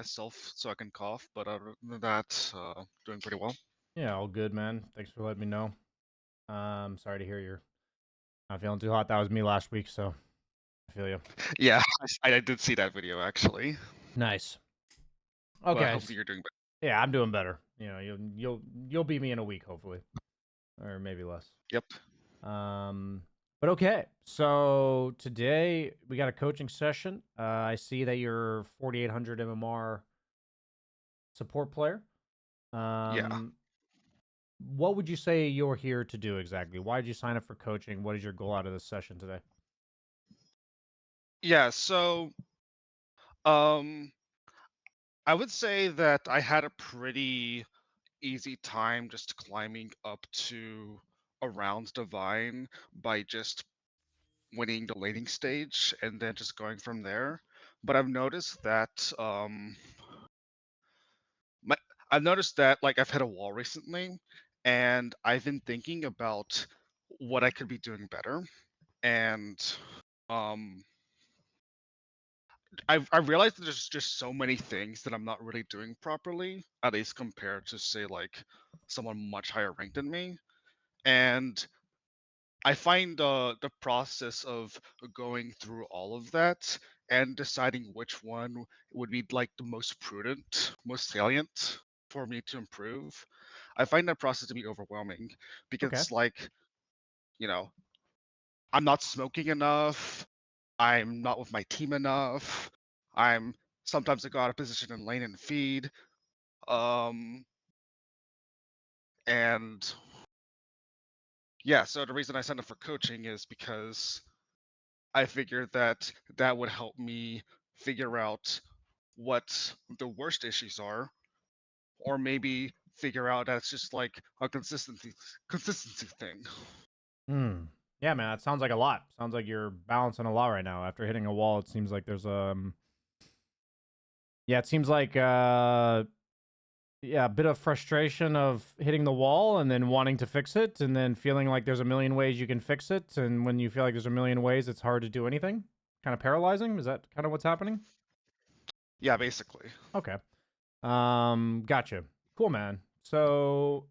myself so I can cough. But other than that, doing pretty well. Yeah, all good, man. Thanks for letting me know. Sorry to hear you're not feeling too hot. That was me last week, so I feel you. Yeah, I did see that video actually. Nice. But Okay. hopefully you're doing better. Yeah, I'm doing better. You know, you'll beat me in a week, hopefully, or maybe less. Yep. Um, but okay. So today we got a coaching session. I see that you're 4800 MMR support player. Yeah. Um, what would you say you're here to do exactly? Why did you sign up for coaching? What is your goal out of this session today? Yeah. So, um, I would say that I had a pretty easy time just climbing up to around Divine by just winning the laning stage and then just going from there. But my, I've noticed that like I've hit a wall recently, and I've been thinking about what I could be doing better. And um, I realized that there's just so many things that I'm not really doing properly, at least compared to say like someone much higher ranked than me. And I find the process of going through all of that and deciding which one would be like the most prudent, most salient for me to improve. I find that process to be overwhelming Okay. because, like, you know, I'm not smoking enough. I'm not with my team enough. I'm sometimes I go out of position in lane and feed. Um, and yeah, so the reason I signed up for coaching is because I figured that that would help me figure out what the worst issues are, or maybe figure out that it's just like a consistency thing. Hmm. Yeah, man, that sounds like a lot. Sounds like you're balancing a lot right now. After hitting a wall, it seems like there's yeah, it seems like yeah, a bit of frustration of hitting the wall and then wanting to fix it and then feeling like there's a million ways you can fix it, and when you feel like there's a million ways, it's hard to do anything. Kind of paralyzing? Is that kind of what's happening? Yeah, basically. Okay. Gotcha. Cool, man. So,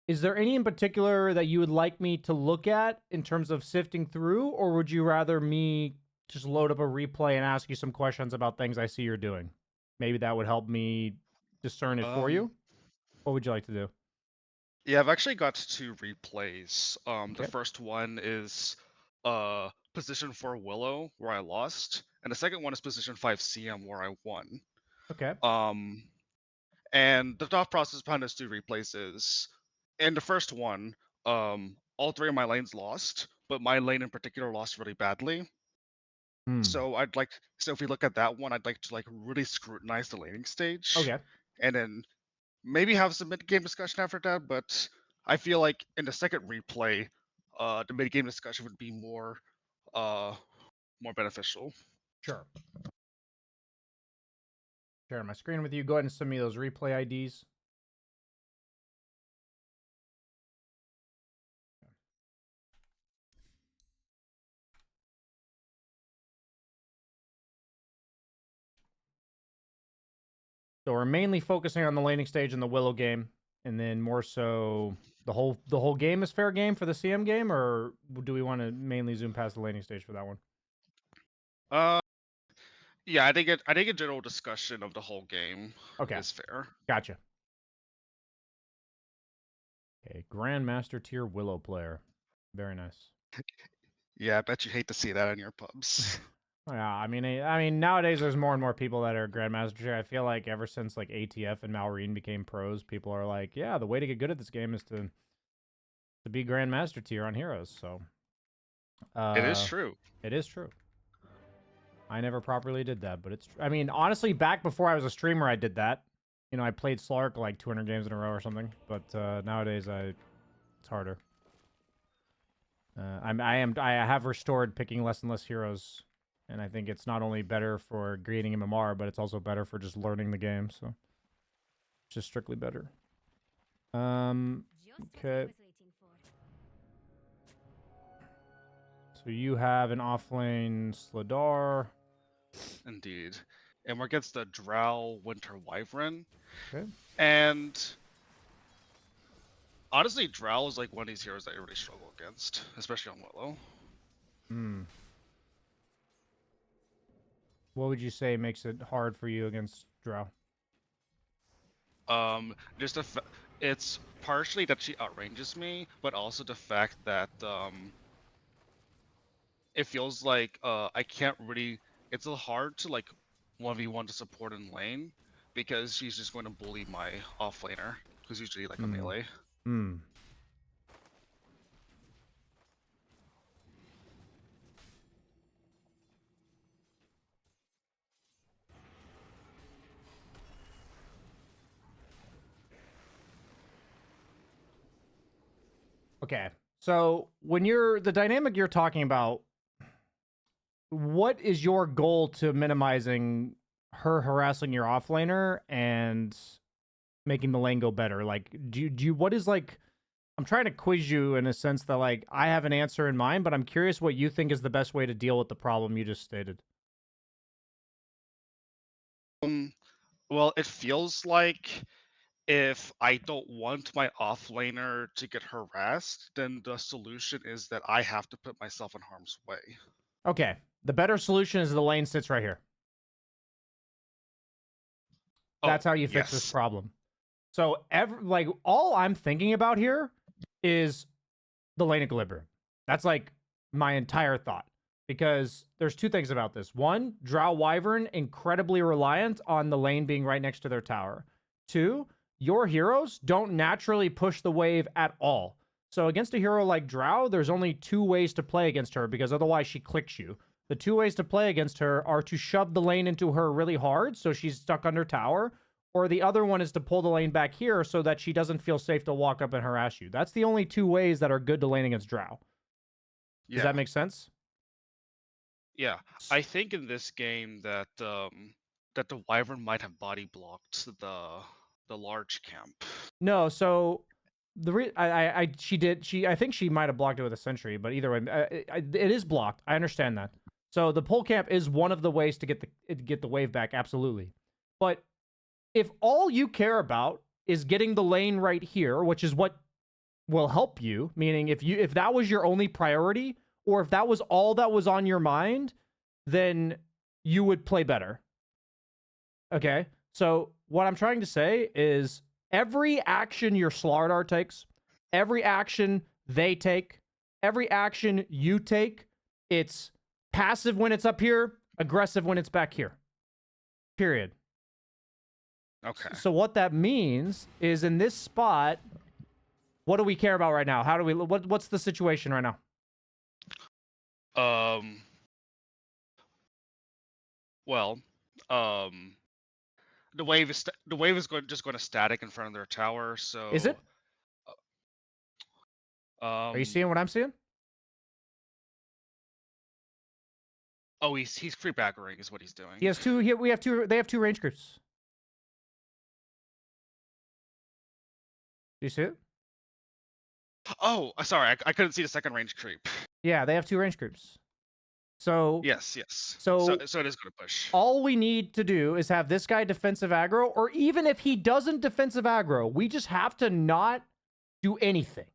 is there any in particular that you would like me to look at in terms of sifting through, or would you rather me just load up a replay and ask you some questions about things I see you're doing? Maybe that would help me discern it for Um, you. What would you like to do? yeah, I've actually got two replays. The Okay. first one is position 4 Willow where I lost, and the second one is position 5 CM where I won. Okay. Um, and the thought process behind those two replays is, in the first one, all three of my lanes lost, but my lane in particular lost really badly. Hmm. So if we look at that one, I'd like to like really scrutinize the laning stage, Okay. and then maybe have some mid game discussion after that. But I feel like in the second replay, the mid game discussion would be uh, more beneficial. Sure. Sharing my screen with you. Go ahead and send me those replay IDs. So we're mainly focusing on the laning stage in the Willow game, and then more so the whole game is fair game for the CM game, or do we want to mainly zoom past the laning stage for that one? Uh, yeah, I think a general discussion of the whole game Okay, is fair. gotcha. Okay, Grandmaster tier Willow player, very nice. Yeah, I bet you hate to see that in your pubs. Yeah, I mean, nowadays there's more and more people that are Grandmaster tier. I feel like ever since like ATF and Malrine became pros, people are like, yeah, the way to get good at this game is to be Grandmaster tier on heroes. So, It is uh, true. it is true. I never properly did that, but I mean, honestly, back before I was a streamer, I did that. You know, I played Slark like 200 games in a row or something. But nowadays, it's harder. I have restored picking less and less heroes, and I think it's not only better for grading MMR, but it's also better for just learning the game. So it's just strictly better. Okay. So you have an offlane Sladar. Indeed. and we're against the Drow Winter Wyvern. Okay. And honestly, Drow is like one of these heroes that I really struggle against, especially on Willow. Hmm. What would you say makes it hard for you against Drow? Just it's partially that she outranges me, but also the fact that it feels like I can't really. It's a little hard to like 1v1 to support in lane because she's just going to bully my offlaner, who's usually like a melee. Hmm. Okay. So when you're the dynamic you're talking about, what is your goal to minimizing her harassing your offlaner and making the lane go better? Like, do you what is like? I'm trying to quiz you in a sense that like I have an answer in mind, but I'm curious what you think is the best way to deal with the problem you just stated. Well, it feels like if I don't want my offlaner to get harassed, then the solution is that I have to put myself in harm's way. Okay. The better solution is the lane sits right here. Oh, That's how you fix this yes. problem. So like all I'm thinking about here is the lane equilibrium. That's like my entire thought. Because there's two things about this. One, Drow Wyvern incredibly reliant on the lane being right next to their tower. Two, your heroes don't naturally push the wave at all. So against a hero like Drow, there's only two ways to play against her because otherwise she clicks you. The two ways to play against her are to shove the lane into her really hard so she's stuck under tower, or the other one is to pull the lane back here so that she doesn't feel safe to walk up and harass you. That's the only two ways that are good to lane against Drow. Does Yeah. that make sense? Yeah. I think in this game that that the Wyvern might have body blocked the large camp. No, so I think she might have blocked it with a sentry, but either way, it is blocked. I understand that. So the pull camp is one of the ways to get the wave back, absolutely. But if all you care about is getting the lane right here, which is what will help you, meaning if that was your only priority, or if that was all that was on your mind, then you would play better. Okay? So what I'm trying to say is every action your Slardar takes, every action they take, every action you take, it's passive when it's up here, aggressive when it's back here. Period. Okay. So what that means is in this spot, what do we care about right now? How do we what's the situation right now? Well, um the wave is just going to static in front of their tower, Is it? so Are you seeing what I'm seeing? oh, he's creep aggroing is what he's doing. He has two here. We have two. They have two range creeps. Do you see it? Oh, sorry, I couldn't see the second range creep. Yeah, they have two range creeps. So Yes, yes. So it is going to push. all we need to do is have this guy defensive aggro, or even if he doesn't defensive aggro, we just have to not do anything.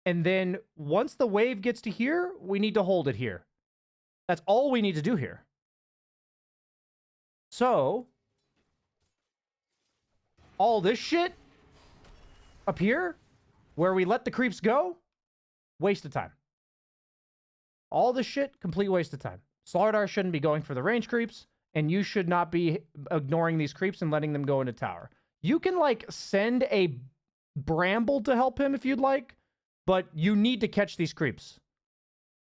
And then once the wave gets to here, we need to hold it here. That's all we need to do here. So all this shit up here, where we let the creeps go, waste of time. All this shit, complete waste of time. Slardar shouldn't be going for the range creeps, and you should not be ignoring these creeps and letting them go into tower. You can, like, send a Bramble to help him if you'd like, but you need to catch these creeps.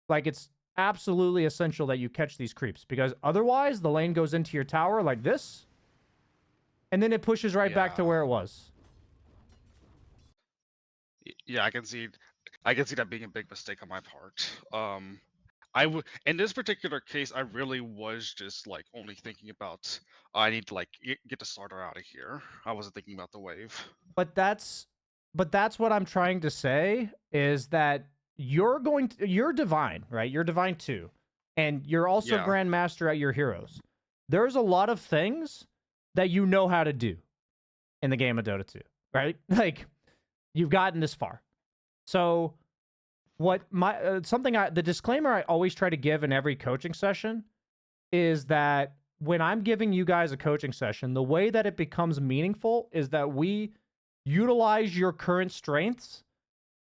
Like, it's absolutely essential that you catch these creeps, because otherwise the lane goes into your tower like this, and then it pushes right back to where it was. Yeah, I can see that being a big mistake on my part. I would in this particular case, I really was just like only thinking about I need to like get the starter out of here. I wasn't thinking about the wave. But that's what I'm trying to say is that you're divine, right? You're divine too. And you're also Yeah. grandmaster at your heroes. there's a lot of things that you know how to do in the game of Dota 2, right? Like, you've gotten this far. So, what the disclaimer I always try to give in every coaching session is that when I'm giving you guys a coaching session, the way that it becomes meaningful is that we utilize your current strengths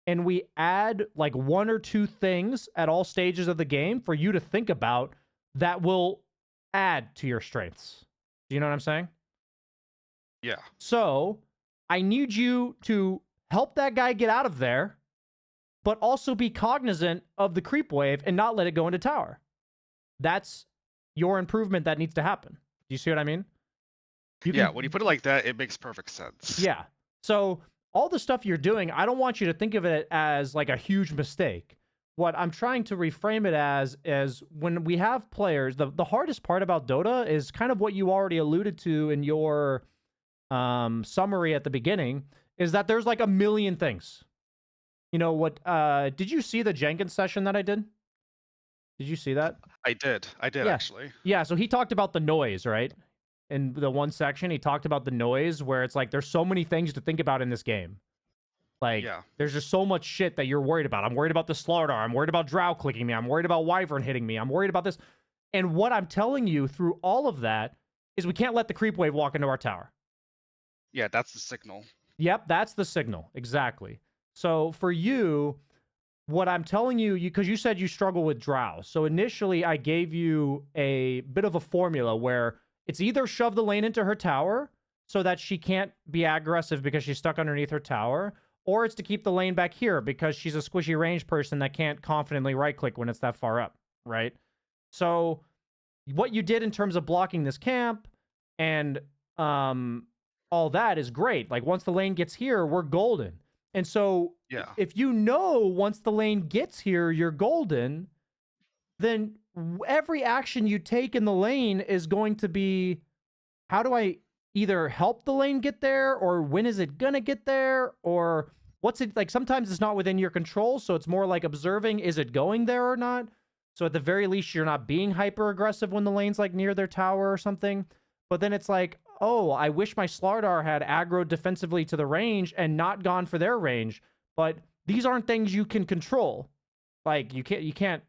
and we add like one or two things at all stages of the game for you to think about that will add to your strengths. Do you know what I'm saying? Yeah. So I need you to help that guy get out of there, but also be cognizant of the creep wave and not let it go into tower. That's your improvement that needs to happen. Do you see what I mean? Yeah, when you put it like that, it makes perfect sense. Yeah. So all the stuff you're doing, I don't want you to think of it as like a huge mistake. What I'm trying to reframe it as is when we have players, the hardest part about Dota is kind of what you already alluded to in your summary at the beginning, is that there's like a million things. You know what? Did you see the Jenkins session that I did? Did you see that? I did Yeah. actually. Yeah, so he talked about the noise, right? In the one section, he talked about the noise where it's like there's so many things to think about in this game. Like, Yeah. there's just so much shit that you're worried about. I'm worried about the Slardar. I'm worried about Drow clicking me. I'm worried about Wyvern hitting me. I'm worried about this. And what I'm telling you through all of that is we can't let the creep wave walk into our tower. Yeah, that's the signal. Yep, that's the signal. Exactly. So for you, what I'm telling you, because you said you struggle with Drow. So initially, I gave you a bit of a formula where it's either shove the lane into her tower so that she can't be aggressive because she's stuck underneath her tower, or it's to keep the lane back here because she's a squishy range person that can't confidently right-click when it's that far up, right? So what you did in terms of blocking this camp and all that is great. Like, once the lane gets here, we're golden. And so Yeah. if you know once the lane gets here, you're golden, then every action you take in the lane is going to be, how do I either help the lane get there, or when is it going to get there, or what's it like? Sometimes it's not within your control, so it's more like observing, is it going there or not? So at the very least, you're not being hyper aggressive when the lane's like near their tower or something. But then it's like, oh, I wish my Slardar had aggroed defensively to the range and not gone for their range. But these aren't things you can control. Like, you can't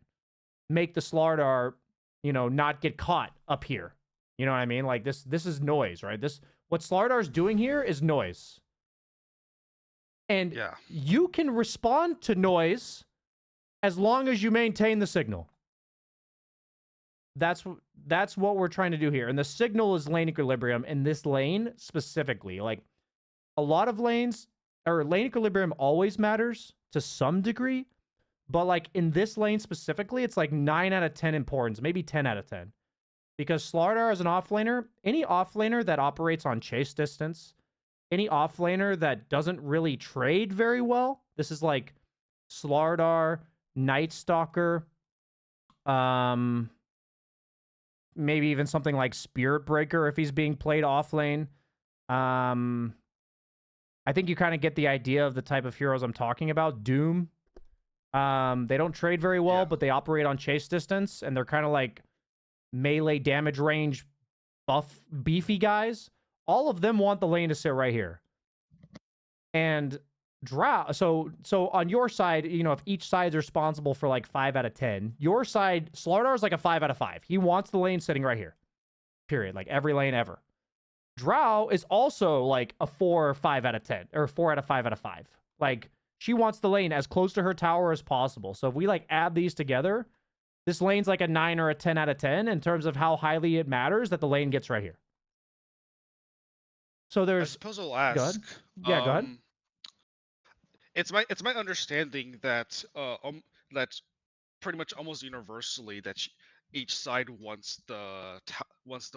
make the Slardar, not get caught up here. You know what I mean? Like, this is noise, right? What Slardar's doing here is noise. And Yeah. you can respond to noise as long as you maintain the signal. That's what we're trying to do here. And the signal is lane equilibrium in this lane specifically. Like, a lot of lanes, or lane equilibrium always matters to some degree, but like in this lane specifically, it's like 9 out of 10 importance, maybe 10 out of 10. Because Slardar is an offlaner, any offlaner that operates on chase distance, any offlaner that doesn't really trade very well, this is like Slardar, Night Stalker, maybe even something like Spirit Breaker if he's being played off lane. I think you kind of get the idea of the type of heroes I'm talking about. Doom. They don't trade very well, Yeah. but they operate on chase distance, and they're kind of like melee damage range buff beefy guys. All of them want the lane to sit right here. And Drow, so on your side, if each side's responsible for like 5 out of 10, your side, Slardar is like a 5 out of 5. He wants the lane sitting right here. Period. Like every lane ever. Drow is also like a 4 or 5 out of 10, or 4 out of 5 out of 5. Like, she wants the lane as close to her tower as possible. So if we like add these together, this lane's like a 9 or a 10 out of 10 in terms of how highly it matters that the lane gets right here. So I there's, suppose I'll ask. go ahead. Yeah, go ahead. It's my understanding that that pretty much almost universally that each side wants the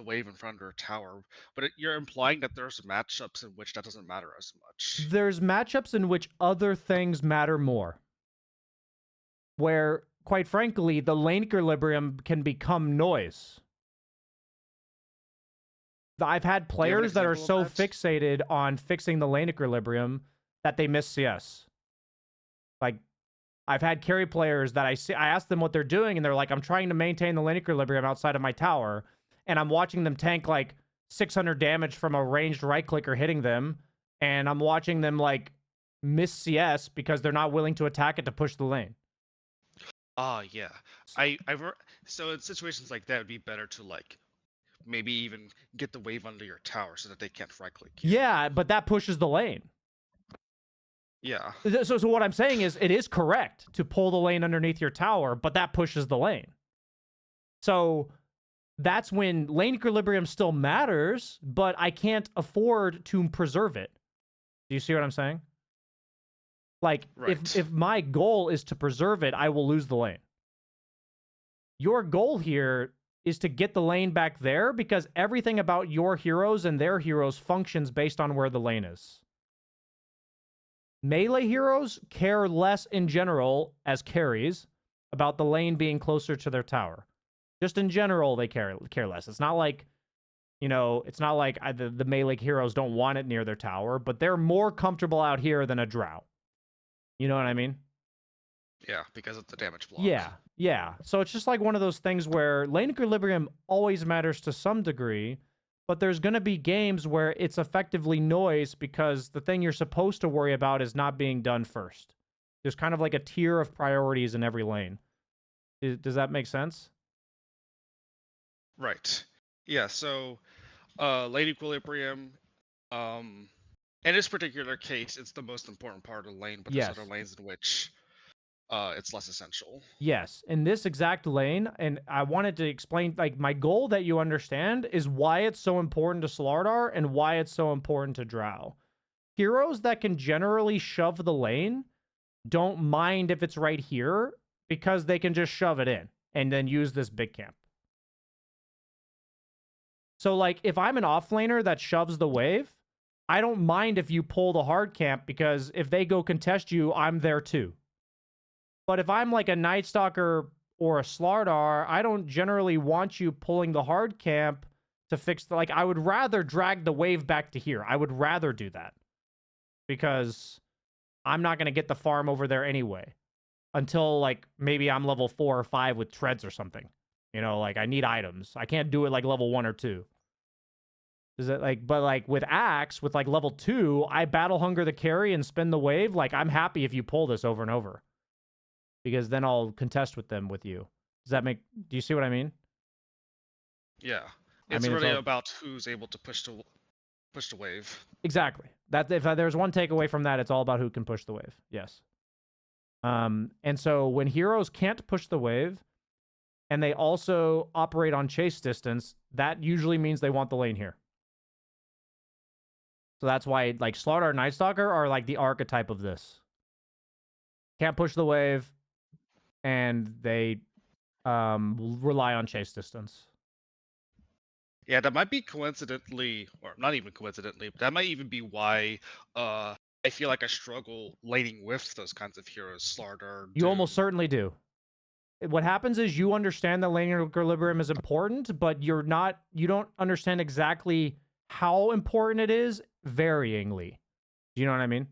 wave in front of their tower, but you're implying that there's matchups in which that doesn't matter as much. There's matchups in which other things matter more. Where, quite frankly, the lane equilibrium can become noise. I've had players that are so fixated on fixing the lane equilibrium that they miss CS. Like, I've had carry players that I ask them what they're doing, and they're like, I'm trying to maintain the lane equilibrium outside of my tower. and I'm watching them tank like 600 damage from a ranged right clicker hitting them, and I'm watching them like miss CS because they're not willing to attack it to push the lane. Yeah. So in situations like that, it'd be better to like maybe even get the wave under your tower so that they can't right click you. Yeah, but that pushes the lane. Yeah. So what I'm saying is it is correct to pull the lane underneath your tower, but that pushes the lane. So that's when lane equilibrium still matters, but I can't afford to preserve it. Do you see what I'm saying? Like, Right. if my goal is to preserve it, I will lose the lane. Your goal here is to get the lane back there because everything about your heroes and their heroes functions based on where the lane is. Melee heroes care less in general as carries about the lane being closer to their tower. Just in general, they care less. It's not like, it's not like the melee heroes don't want it near their tower, but they're more comfortable out here than a drow. You know what I mean? Yeah, because of the damage block. Yeah. So it's just like one of those things where lane equilibrium always matters to some degree, but there's going to be games where it's effectively noise because the thing you're supposed to worry about is not being done first. There's kind of like a tier of priorities in every lane. Does that make sense? Right. Yeah, so lane equilibrium, in this particular case, it's the most important part of the lane, but there's other Yes. lanes in which it's less essential. Yes, in this exact lane, and I wanted to explain, like, my goal that you understand is why it's so important to Slardar and why it's so important to Drow. Heroes that can generally shove the lane don't mind if it's right here because they can just shove it in and then use this big camp. So, like, if I'm an offlaner that shoves the wave, I don't mind if you pull the hard camp because if they go contest you, I'm there too. But if I'm like a Night Stalker or a Slardar, I don't generally want you pulling the hard camp to fix the, like, I would rather drag the wave back to here. I would rather do that because I'm not going to get the farm over there anyway until like maybe I'm level 4 or 5 with treads or something. Like I need items. I can't do it like level 1 or 2. Is it like, but like with Axe, with like level 2, I battle hunger the carry and spin the wave. Like I'm happy if you pull this over and over. Because then I'll contest with them with you. Do you see what I mean? Yeah. I It's mean, really about who's able to push the wave. exactly. That if there's one takeaway from that, it's all about who can push the wave. Yes. And so when heroes can't push the wave and they also operate on chase distance, that usually means they want the lane here. So that's why like Slardar and Night Stalker are like the archetype of this. Can't push the wave, and they rely on chase distance. Yeah, that might be coincidentally, or not even coincidentally, but that might even be why I feel like I struggle laning with those kinds of heroes, Slardar, You almost certainly do. What happens is you understand that lane equilibrium is important, but you don't understand exactly how important it is varyingly. Do you know what I mean?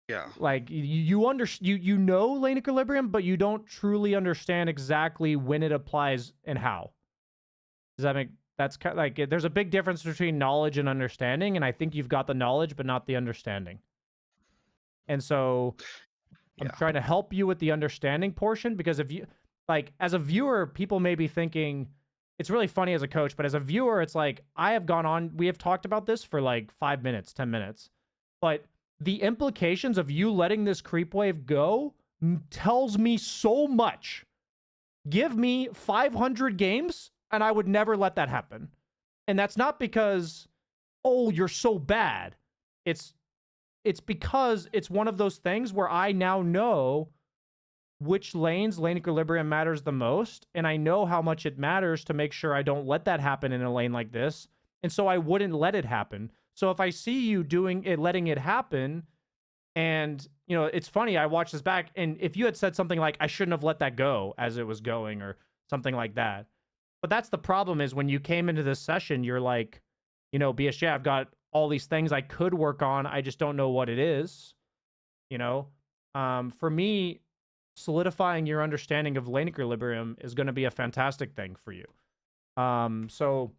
Yeah. Like you know lane equilibrium, but you don't truly understand exactly when it applies and how. Does that make that's kind of like there's a big difference between knowledge and understanding, and I think you've got the knowledge but not the understanding. And so I'm trying to help you with the understanding portion because if you like as a viewer, people may be thinking it's really funny as a coach, but as a viewer, it's like we have talked about this for like 5 minutes, 10 minutes. But the implications of you letting this creep wave go tells me so much. Give me 500 games and I would never let that happen. And that's not because, oh, you're so bad. It's because it's one of those things where I now know which lane equilibrium matters the most, and I know how much it matters to make sure I don't let that happen in a lane like this, and so I wouldn't let it happen. So if I see you letting it happen, and it's funny, I watched this back, and if you had said something like, I shouldn't have let that go as it was going, or something like that. But that's the problem is when you came into this session, you're like, BSJ, I've got all these things I could work on. I just don't know what it is. For me, solidifying your understanding of lane equilibrium is going to be a fantastic thing for you. So,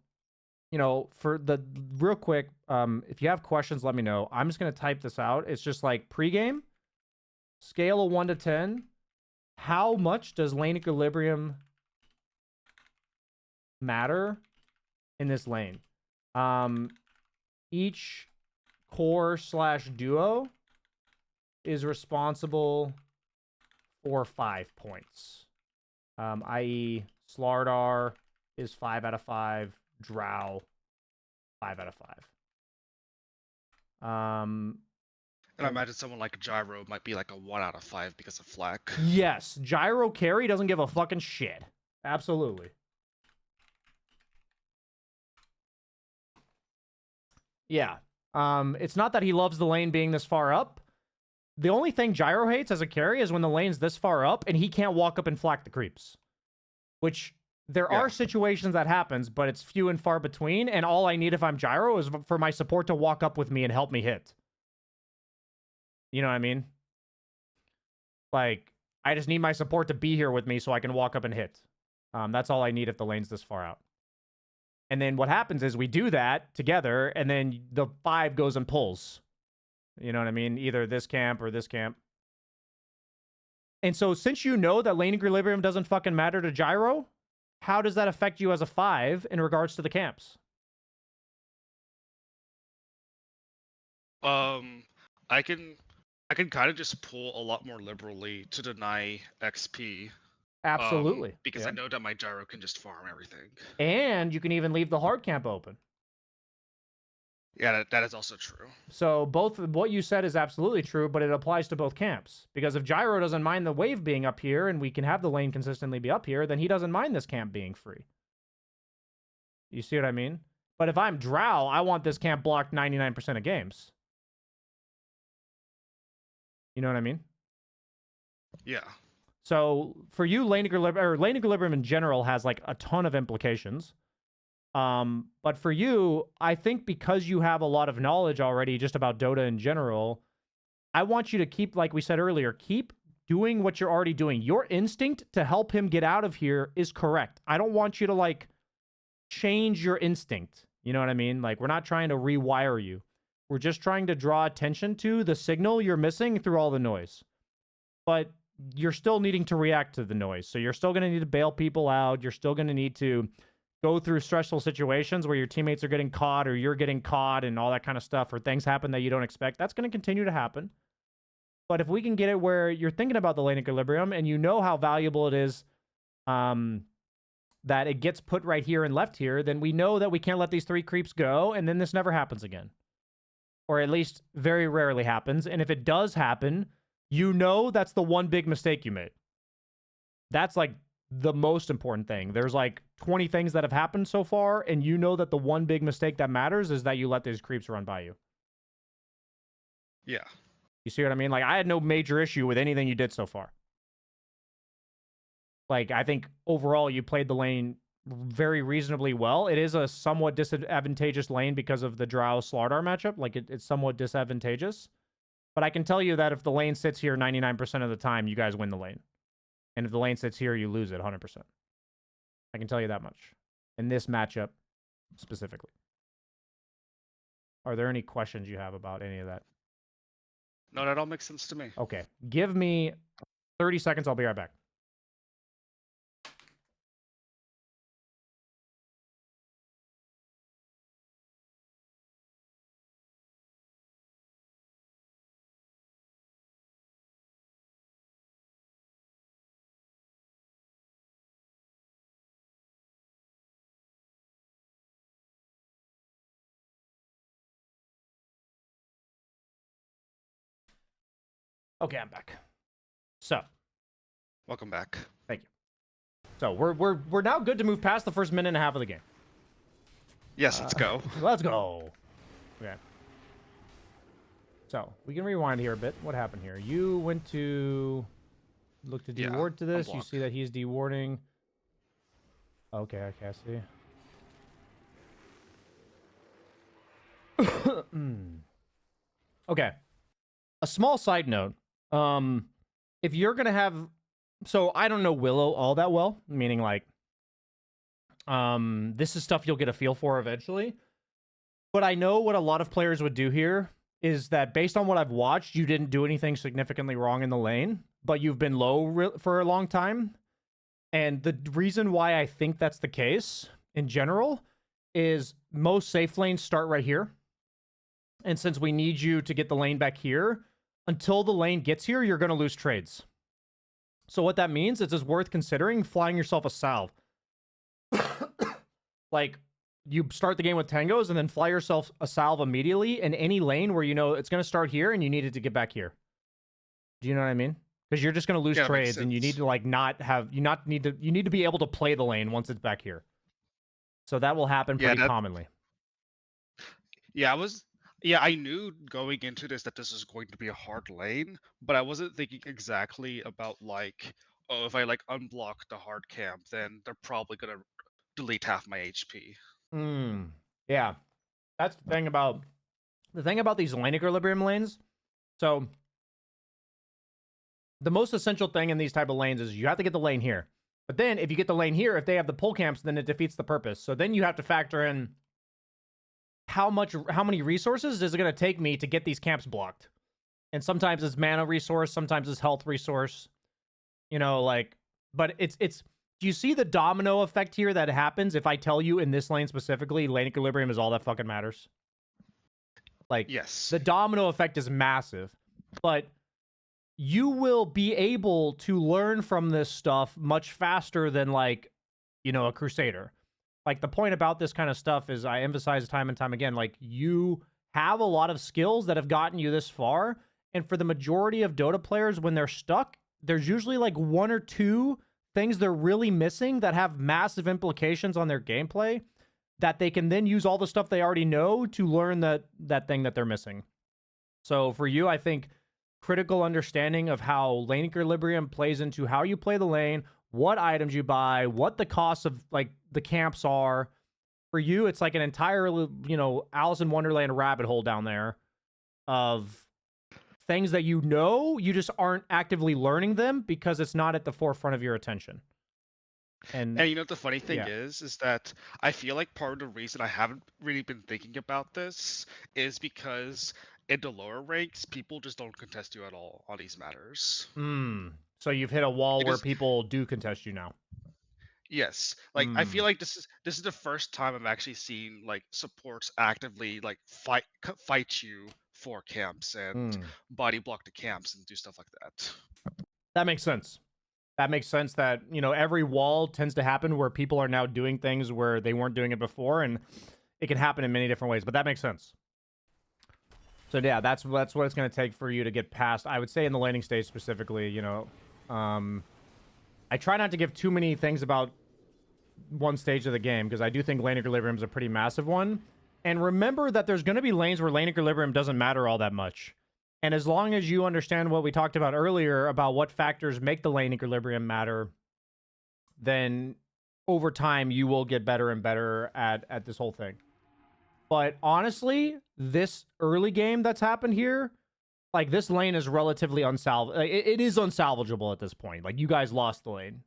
for the real quick, if you have questions, let me know. I'm just gonna type this out. It's just like pregame, scale of 1 to 10. How much does lane equilibrium matter in this lane? Each core/duo is responsible for 5 points. I.e., Slardar is 5 out of 5, Drow 5 out of 5. And I imagine someone like Gyro might be like a 1 out of 5 because of Flak. Yes, Gyro carry doesn't give a fucking shit. Absolutely. Yeah. It's not that he loves the lane being this far up. The only thing Gyro hates as a carry is when the lane's this far up and he can't walk up and flak the creeps. Which there are situations that happens, but it's few and far between, and all I need if I'm Gyro is for my support to walk up with me and help me hit. You know what I mean? Like, I just need my support to be here with me so I can walk up and hit. That's all I need if the lane's this far out. And then what happens is we do that together, and then the 5 goes and pulls. You know what I mean? Either this camp or this camp. And so since you know that lane equilibrium doesn't fucking matter to Gyro, how does that affect you as a 5 in regards to the camps? I can kind of just pull a lot more liberally to deny XP. Absolutely. Because I know that my Gyro can just farm everything. And you can even leave the hard camp open. Yeah, that is also true. So both what you said is absolutely true, but it applies to both camps. Because if Gyro doesn't mind the wave being up here and we can have the lane consistently be up here, then he doesn't mind this camp being free. You see what I mean? But if I'm Drow, I want this camp blocked 99% of games. You know what I mean? Yeah. So for you, lane equilibrium in general has like a ton of implications. But for you, I think because you have a lot of knowledge already just about Dota in general, I want you to keep, like we said earlier, keep doing what you're already doing. Your instinct to help him get out of here is correct. I don't want you to like change your instinct. You know what I mean? Like, we're not trying to rewire you. We're just trying to draw attention to the signal you're missing through all the noise. But you're still needing to react to the noise. So you're still going to need to bail people out. You're still going to need to go through stressful situations where your teammates are getting caught or you're getting caught and all that kind of stuff, or things happen that you don't expect. That's going to continue to happen. But if we can get it where you're thinking about the lane equilibrium and you know how valuable it is that it gets put right here and left here, then we know that we can't let these 3 creeps go, and then this never happens again. Or at least very rarely happens. And if it does happen, you know that's the one big mistake you made. That's like the most important thing. There's like 20 things that have happened so far, and you know that the one big mistake that matters is that you let these creeps run by you. Yeah. You see what I mean? Like, I had no major issue with anything you did so far. Like, I think overall you played the lane very reasonably well. It is a somewhat disadvantageous lane because of the Drow Slardar matchup. Like, it's somewhat disadvantageous. But I can tell you that if the lane sits here 99% of the time, you guys win the lane. And if the lane sits here, you lose it 100%. I can tell you that much. In this matchup specifically. Are there any questions you have about any of that? No, that all makes sense to me. Okay. Give me 30 seconds. I'll be right back. Okay, I'm back. So, welcome back. Thank you. So we're now good to move past the first minute and a half of the game. Yes, let's go. Let's go. Okay. So we can rewind here a bit. What happened here? You went to look to deward to this. You see that he's dewarding. Okay, I see. Okay. A small side note. If you're gonna have, so I don't know Willow all that well, meaning like, This is stuff you'll get a feel for eventually. But I know what a lot of players would do here is that based on what I've watched, you didn't do anything significantly wrong in the lane, but you've been low for a long time. And the reason why I think that's the case in general is most safe lanes start right here. And since we need you to get the lane back here, until the lane gets here, you're going to lose trades. So what that means is it's worth considering flying yourself a salve. Like, you start the game with tangos and then fly yourself a salve immediately in any lane where you know it's going to start here and you need it to get back here. Do you know what I mean? Because you're just going to lose trades and you need to like you need to be able to play the lane once it's back here. So that will happen pretty commonly. Yeah, I knew going into this that this is going to be a hard lane, but I wasn't thinking exactly about like, oh, if I like unblock the hard camp, then they're probably gonna delete half my HP. Yeah, that's the thing about these lane equilibrium lanes. So the most essential thing in these type of lanes is you have to get the lane here. But then if you get the lane here, if they have the pull camps, then it defeats the purpose. So then you have to factor in how many resources is it going to take me to get these camps blocked? And sometimes it's mana resource, sometimes it's health resource. You know, like, but it's do you see the domino effect here that happens if I tell you in this lane specifically, lane equilibrium is all that fucking matters? Like, yes, the domino effect is massive, but you will be able to learn from this stuff much faster than, like, you know, a Crusader. Like, the point about this kind of stuff is I emphasize time and time again, like, you have a lot of skills that have gotten you this far, and for the majority of Dota players, when they're stuck, there's usually like one or two things they're really missing that have massive implications on their gameplay that they can then use all the stuff they already know to learn that thing that they're missing. So for you, I think critical understanding of how lane equilibrium plays into how you play the lane, what items you buy, what the costs of like the camps are. For you, it's like an entire, you know, Alice in Wonderland rabbit hole down there of things that you know, you just aren't actively learning them because it's not at the forefront of your attention. And you know what the funny thing is that I feel like part of the reason I haven't really been thinking about this is because in the lower ranks, people just don't contest you at all on these matters. So you've hit a wall where people do contest you now. Yes, like I feel like this is the first time I've actually seen like supports actively like fight you for camps and body block the camps and do stuff like that. That makes sense. That makes sense that, you know, every wall tends to happen where people are now doing things where they weren't doing it before, and it can happen in many different ways, but that makes sense. So yeah, that's what it's going to take for you to get past, I would say in the laning stage specifically, you know. I try not to give too many things about one stage of the game because I do think lane equilibrium is a pretty massive one. And remember that there's going to be lanes where lane equilibrium doesn't matter all that much. And as long as you understand what we talked about earlier about what factors make the lane equilibrium matter, then over time you will get better and better at this whole thing. But honestly, this early game that's happened here, like, this lane is relatively unsalvageable. It is unsalvageable at this point. Like, you guys lost the lane.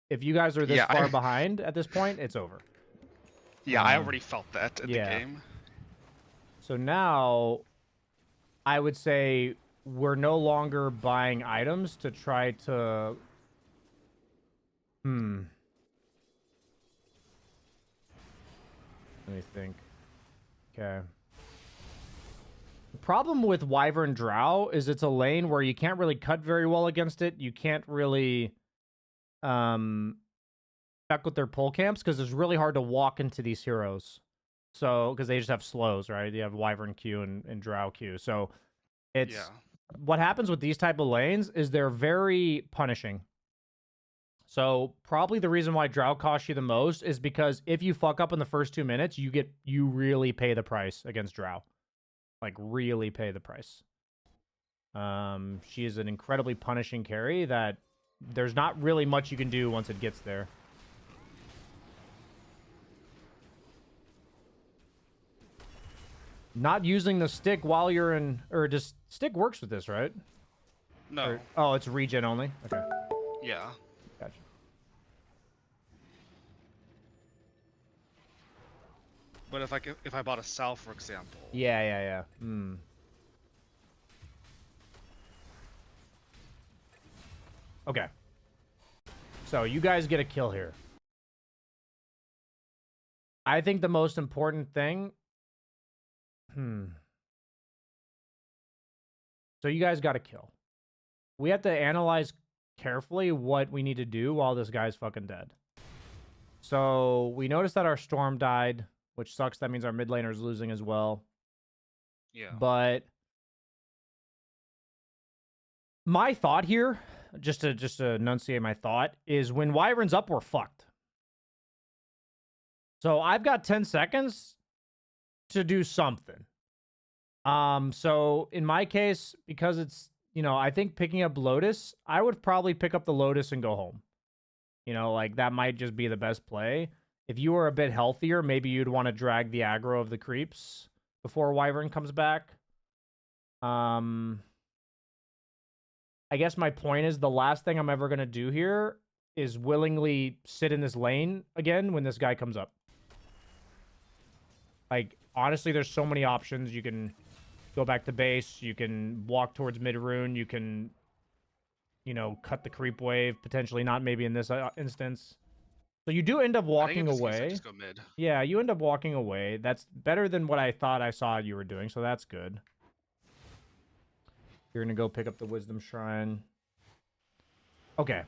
If you guys are this far behind at this point, it's over. Yeah, I already felt that in the game. So now, I would say we're no longer buying items to try to... Let me think. Okay. The problem with Wyvern Drow is it's a lane where you can't really cut very well against it. You can't really fuck with their pull camps because it's really hard to walk into these heroes. So, because they just have slows, right? You have Wyvern Q and Drow Q. So, it's... What happens with these type of lanes is they're very punishing. So, probably the reason why Drow costs you the most is because if you fuck up in the first 2 minutes, you really pay the price against Drow. Like, really pay the price. She is an incredibly punishing carry that there's not really much you can do once it gets there. Not using the stick while you're in... Or just... Stick works with this, right? No. Oh, it's regen only? Okay. Yeah. Gotcha. but if I bought a Sal, for example. Yeah. Hmm. Okay. So you guys get a kill here. I think the most important thing... So you guys got a kill. We have to analyze carefully what we need to do while this guy's fucking dead. So we noticed that our Storm died, which sucks. That means our mid laner is losing as well. Yeah. But my thought here, just to enunciate my thought, is when Wyvern's up, we're fucked. So I've got 10 seconds to do something. So in my case, because it's, I think picking up Lotus, I would probably pick up the Lotus and go home. Like that might just be the best play. If you were a bit healthier, maybe you'd want to drag the aggro of the creeps before Wyvern comes back. I guess my point is the last thing I'm ever going to do here is willingly sit in this lane again when this guy comes up. Like, honestly, there's so many options. You can go back to base. You can walk towards mid-rune. You can, cut the creep wave. Potentially not maybe in this instance. So you do end up walking away. Just go mid. Yeah, you end up walking away. That's better than what I thought I saw you were doing, so that's good. You're going to go pick up the Wisdom Shrine. Okay.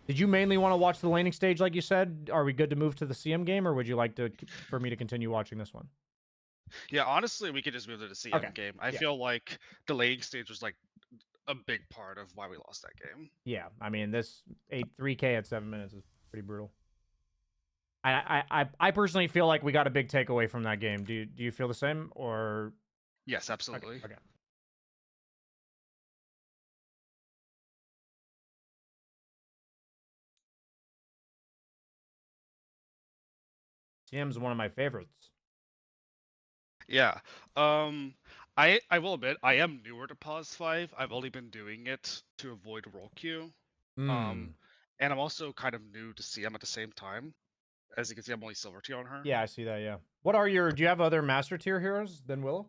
Did you mainly want to watch the laning stage like you said? Are we good to move to the CM game, or would you like for me to continue watching this one? Yeah, honestly, we could just move to the CM game. I feel like the laning stage was like a big part of why we lost that game. Yeah, I mean, this 3K at 7 minutes is pretty brutal. I personally feel like we got a big takeaway from that game. Do you feel the same, or? Yes, absolutely. Okay. CM's one of my favorites. Yeah. I will admit I am newer to Pause 5. I've only been doing it to avoid roll queue. And I'm also kind of new to CM at the same time. As you can see, I'm only silver tier on her. Yeah, I see that, yeah. What are do you have other master tier heroes than Willow?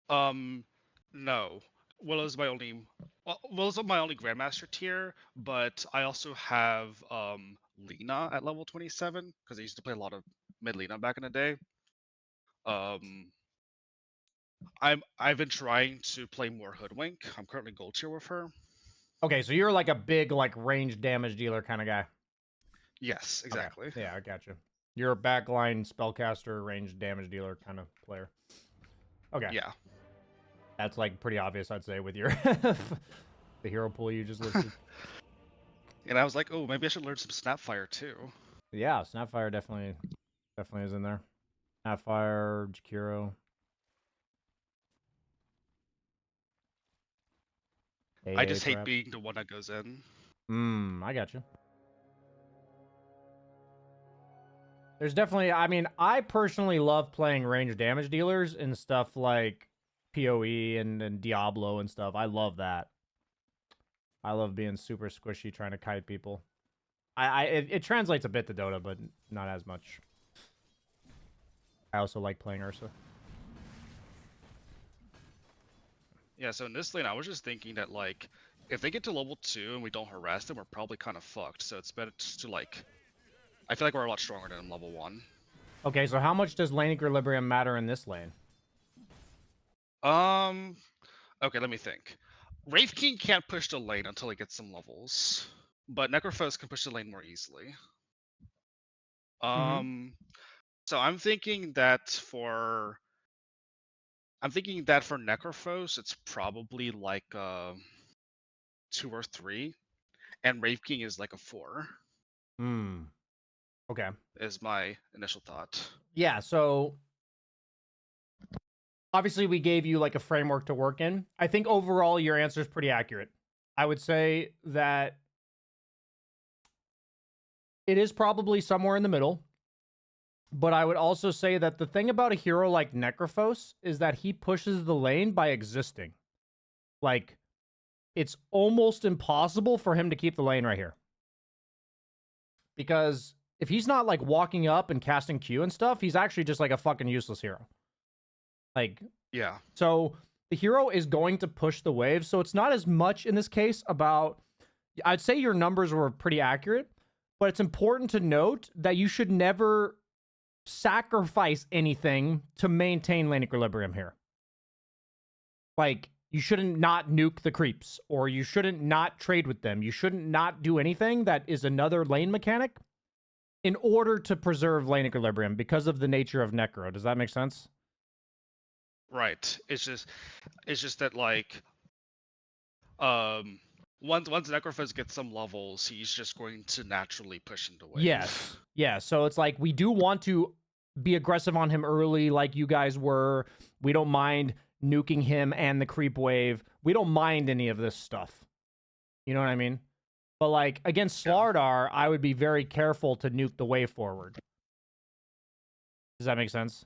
No. Willow's my only grandmaster tier, but I also have Lena at level 27 because I used to play a lot of mid Lena back in the day. I've been trying to play more Hoodwink. I'm currently gold tier with her. Okay, so you're like a big range damage dealer kind of guy. Yes, exactly. Okay. Yeah, I got you. You're a backline spellcaster, range damage dealer kind of player. Okay. Yeah. That's like pretty obvious, I'd say, with your the hero pool you just listed. And I was like, oh, maybe I should learn some Snapfire too. Yeah, Snapfire definitely is in there. Snapfire, Jakiro. I just hate being the one that goes in. I got you. There's definitely, I mean, I personally love playing range damage dealers and stuff like PoE and Diablo and stuff. I love that. I love being super squishy trying to kite people. It translates a bit to Dota, but not as much. I also like playing Ursa. Yeah, so in this lane, I was just thinking that, like, if they get to level 2 and we don't harass them, we're probably kind of fucked. So it's better to, like... I feel like we're a lot stronger than level 1. Okay, so how much does lane equilibrium matter in this lane? Okay, let me think. Wraith King can't push the lane until he gets some levels. But Necrophos can push the lane more easily. So I'm thinking that for Necrophos, it's probably like 2 or 3, and Wraith King is like a 4. Okay. Is my initial thought. Yeah, so obviously we gave you like a framework to work in. I think overall your answer is pretty accurate. I would say that it is probably somewhere in the middle. But I would also say that the thing about a hero like Necrophos is that he pushes the lane by existing. Like, it's almost impossible for him to keep the lane right here. Because if he's not like walking up and casting Q and stuff, he's actually just like a fucking useless hero. Like, Yeah. so the hero is going to push the wave. So it's not as much in this case about, I'd say your numbers were pretty accurate, but it's important to note that you should never sacrifice anything to maintain lane equilibrium here. Like, you shouldn't not nuke the creeps, or you shouldn't not trade with them. You shouldn't not do anything that is another lane mechanic in order to preserve lane equilibrium because of the nature of Necro. Does that make sense? Right. It's just that like once Necrophos gets some levels, he's just going to naturally push into wave. Yes. Yeah. So it's like we do want to be aggressive on him early, like you guys were. We don't mind nuking him and the creep wave. We don't mind any of this stuff. You know what I mean? But like against Slardar, I would be very careful to nuke the wave forward. Does that make sense?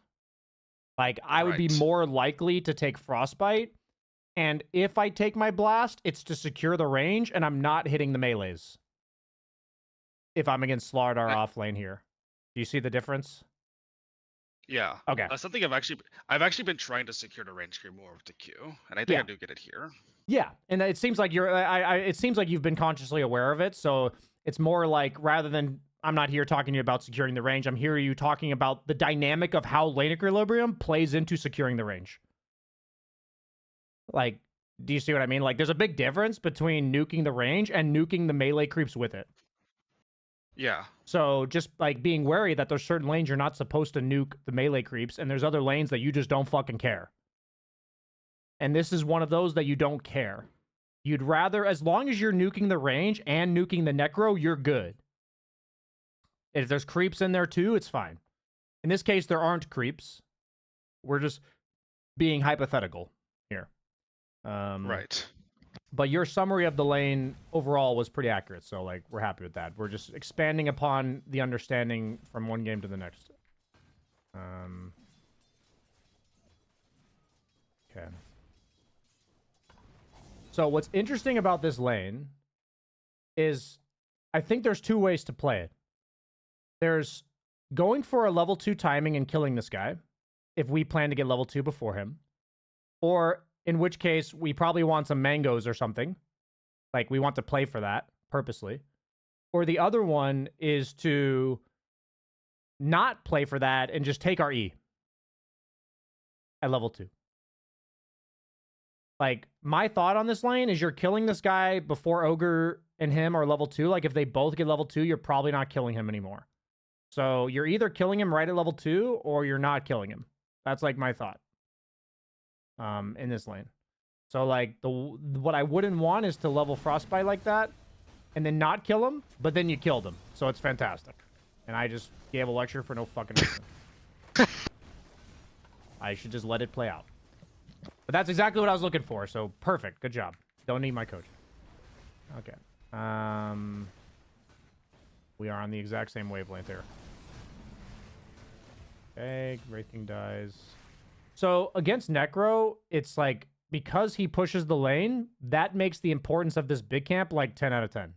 Like I would be more likely to take Frostbite, and if I take my blast, it's to secure the range, and I'm not hitting the melees. If I'm against Slardar off lane here, do you see the difference? Yeah. Okay. Something I've actually been trying to secure the range here more with the Q, and I think I do get it here. Yeah, and it seems like it seems like you've been consciously aware of it. So it's more like rather than I'm not here talking to you about securing the range, I'm hearing you talking about the dynamic of how lane equilibrium plays into securing the range. Like, do you see what I mean? Like, there's a big difference between nuking the range and nuking the melee creeps with it. Yeah. So just like being wary that there's certain lanes you're not supposed to nuke the melee creeps, and there's other lanes that you just don't fucking care. And this is one of those that you don't care. You'd rather, as long as you're nuking the range and nuking the Necro, you're good. If there's creeps in there too, it's fine. In this case, there aren't creeps. We're just being hypothetical here. Right. But your summary of the lane overall was pretty accurate, so like we're happy with that. We're just expanding upon the understanding from one game to the next. Okay. So what's interesting about this lane is I think there's two ways to play it. There's going for a level 2 timing and killing this guy if we plan to get level 2 before him. Or in which case, we probably want some mangoes or something. Like, we want to play for that purposely. Or the other one is to not play for that and just take our E at level 2. Like, my thought on this lane is you're killing this guy before Ogre and him are level 2. Like, if they both get level 2, you're probably not killing him anymore. So you're either killing him right at level 2 or you're not killing him. That's like my thought in this lane. So like what I wouldn't want is to level Frostbite like that and then not kill him, but then you killed him. So it's fantastic. And I just gave a lecture for no fucking reason. I should just let it play out. But that's exactly what I was looking for. So perfect. Good job. Don't need my coach. Okay. We are on the exact same wavelength here. Okay, Wraith King dies. So against Necro, it's like because he pushes the lane, that makes the importance of this big camp like 10 out of 10.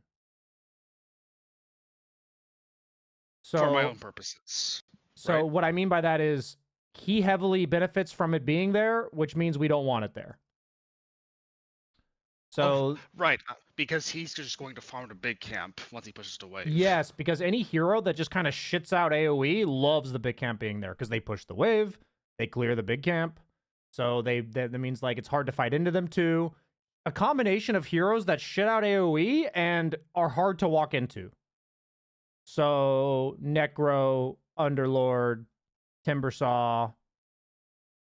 So for my own purposes. So what I mean by that is he heavily benefits from it being there, which means we don't want it there. So right, because he's just going to farm the big camp once he pushes the wave. Yes, because any hero that just kind of shits out AoE loves the big camp being there because they push the wave, they clear the big camp, so that means like it's hard to fight into them too. A combination of heroes that shit out AoE and are hard to walk into. So Necro, Underlord, Timbersaw,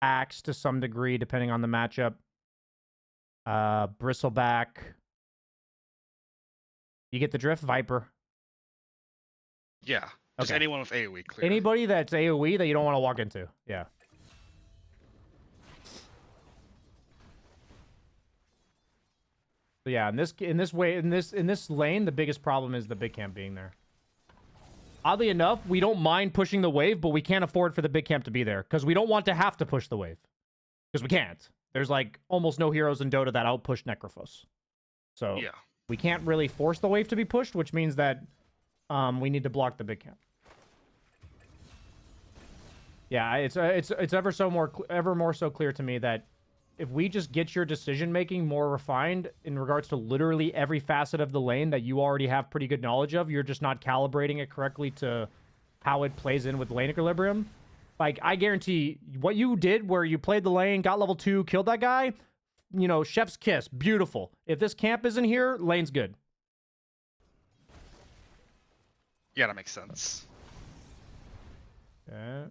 Axe to some degree, depending on the matchup. Bristleback. You get the drift? Viper. Yeah. Just anyone with AoE clear. Anybody that's AoE that you don't want to walk into. Yeah. So yeah, in this lane, the biggest problem is the big camp being there. Oddly enough, we don't mind pushing the wave, but we can't afford for the big camp to be there because we don't want to have to push the wave. Because we can't. There's like almost no heroes in Dota that outpush Necrophos. So we can't really force the wave to be pushed, which means that we need to block the big camp. Yeah, it's ever more so clear to me that if we just get your decision making more refined in regards to literally every facet of the lane that you already have pretty good knowledge of, you're just not calibrating it correctly to how it plays in with lane equilibrium. Like, I guarantee what you did where you played the lane, got level 2, killed that guy, you know, chef's kiss, beautiful. If this camp isn't here, lane's good. Yeah, that makes sense. Okay.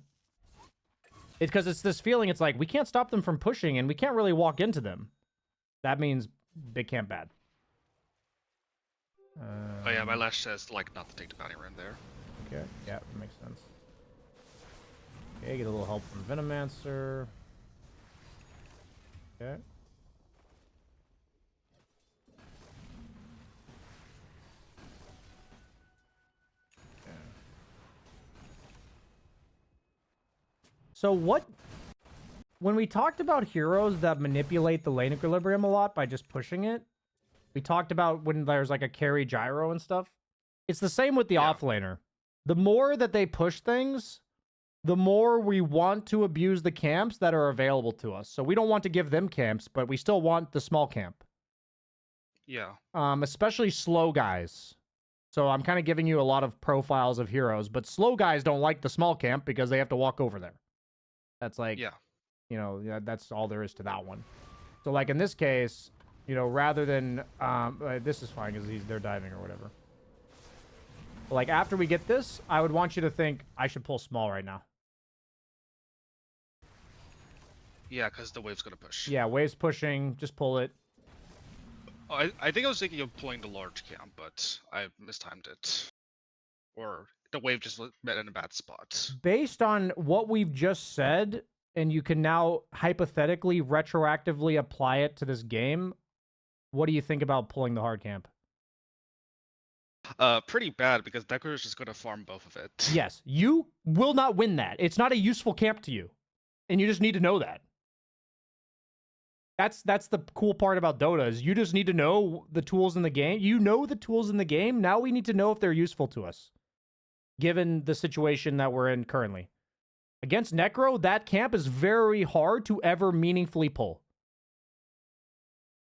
It's because it's this feeling, it's like, we can't stop them from pushing, and we can't really walk into them. That means big camp bad. Oh yeah, my lash says like not to take the bounty run there. Okay, yeah, makes sense. Okay, get a little help from Venomancer. Okay. So when we talked about heroes that manipulate the lane equilibrium a lot by just pushing it, we talked about when there's like a carry gyro and stuff. It's the same with the offlaner. The more that they push things, the more we want to abuse the camps that are available to us. So we don't want to give them camps, but we still want the small camp. Yeah. Especially slow guys. So I'm kind of giving you a lot of profiles of heroes, but slow guys don't like the small camp because they have to walk over there. That's like, you know, that's all there is to that one. So like in this case, you know, rather than, this is fine because they're diving or whatever. But like after we get this, I would want you to think I should pull small right now. Yeah, because the wave's gonna push. Yeah, wave's pushing. Just pull it. Oh, I think I was thinking of pulling the large camp, but I mistimed it. Or the wave just met in a bad spot. Based on what we've just said, and you can now hypothetically retroactively apply it to this game, what do you think about pulling the hard camp? Pretty bad because Decker is just gonna farm both of it. Yes, you will not win that. It's not a useful camp to you, and you just need to know that. That's the cool part about Dota is you just need to know the tools in the game. You know the tools in the game. Now we need to know if they're useful to us, given the situation that we're in currently. Against Necro, that camp is very hard to ever meaningfully pull.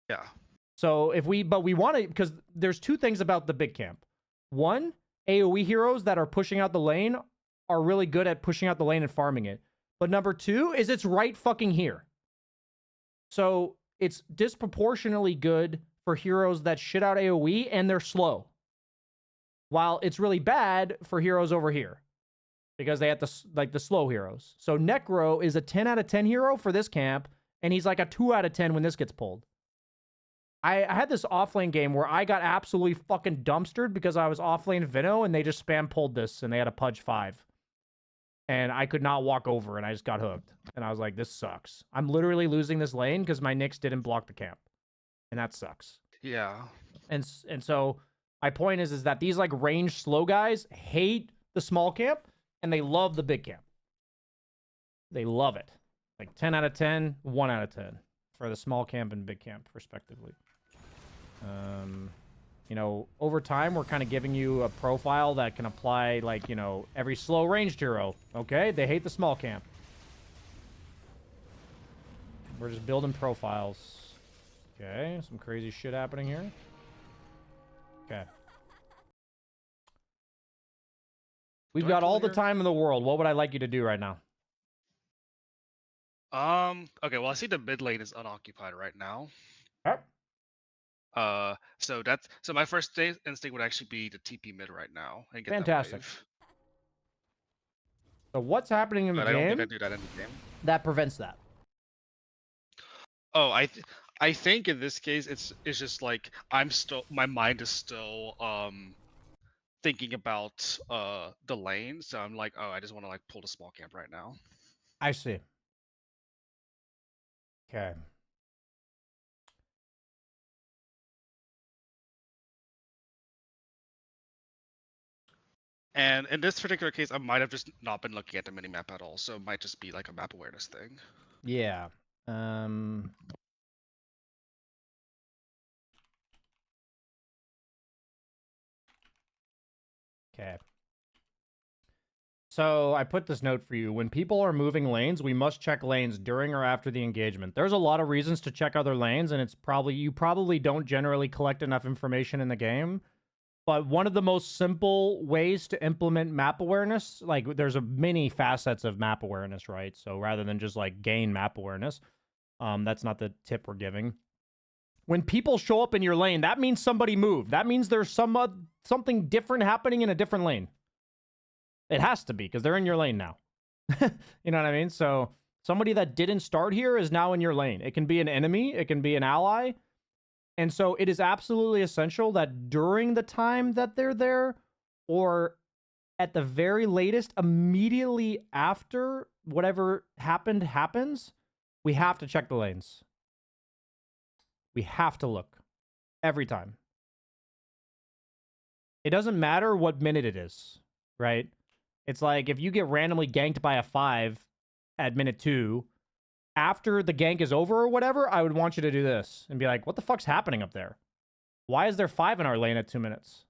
Yeah. So but we want to, because there's two things about the big camp. One, AoE heroes that are pushing out the lane are really good at pushing out the lane and farming it. But number two is it's right fucking here. So it's disproportionately good for heroes that shit out AoE and they're slow. While it's really bad for heroes over here because they have the slow heroes. So Necro is a 10 out of 10 hero for this camp, and he's like a 2 out of 10 when this gets pulled. I had this offlane game where I got absolutely fucking dumpstered because I was offlane Vino and they just spam pulled this and they had a Pudge 5. And I could not walk over and I just got hooked. And I was like, this sucks. I'm literally losing this lane because my Nyx didn't block the camp. And that sucks. Yeah. And so my point is that these like ranged slow guys hate the small camp and they love the big camp. They love it. Like 10 out of 10, 1 out of 10 for the small camp and big camp respectively. You know, over time, we're kind of giving you a profile that can apply, like, you know, every slow ranged hero. Okay? They hate the small camp. We're just building profiles. Okay, some crazy shit happening here. Okay. We've got all the time in the world. What would I like you to do right now? Okay, well I see the mid lane is unoccupied right now. Yep. So my first instinct would actually be to TP mid right now and get Fantastic. that wave. So what's happening in the game? I don't think I do that in the game. That prevents that. Oh, I think in this case it's just like my mind is still thinking about the lane, so I'm like, oh, I just want to like pull the small camp right now. I see. Okay. And in this particular case, I might have just not been looking at the minimap at all, so it might just be like a map awareness thing. Yeah. Okay. So I put this note for you. When people are moving lanes, we must check lanes during or after the engagement. There's a lot of reasons to check other lanes, and it's probably you probably don't generally collect enough information in the game. But one of the most simple ways to implement map awareness, like there's a many facets of map awareness, right? So rather than just like gain map awareness, that's not the tip we're giving. When people show up in your lane, that means somebody moved. That means there's something different happening in a different lane. It has to be, because they're in your lane now. You know what I mean? So somebody that didn't start here is now in your lane. It can be an enemy, it can be an ally. And so it is absolutely essential that during the time that they're there, or at the very latest, immediately after whatever happens, we have to check the lanes. We have to look every time. It doesn't matter what minute it is, right? It's like if you get randomly ganked by a 5 at minute 2, after the gank is over or whatever, I would want you to do this and be like, what the fuck's happening up there? Why is there 5 in our lane at 2 minutes?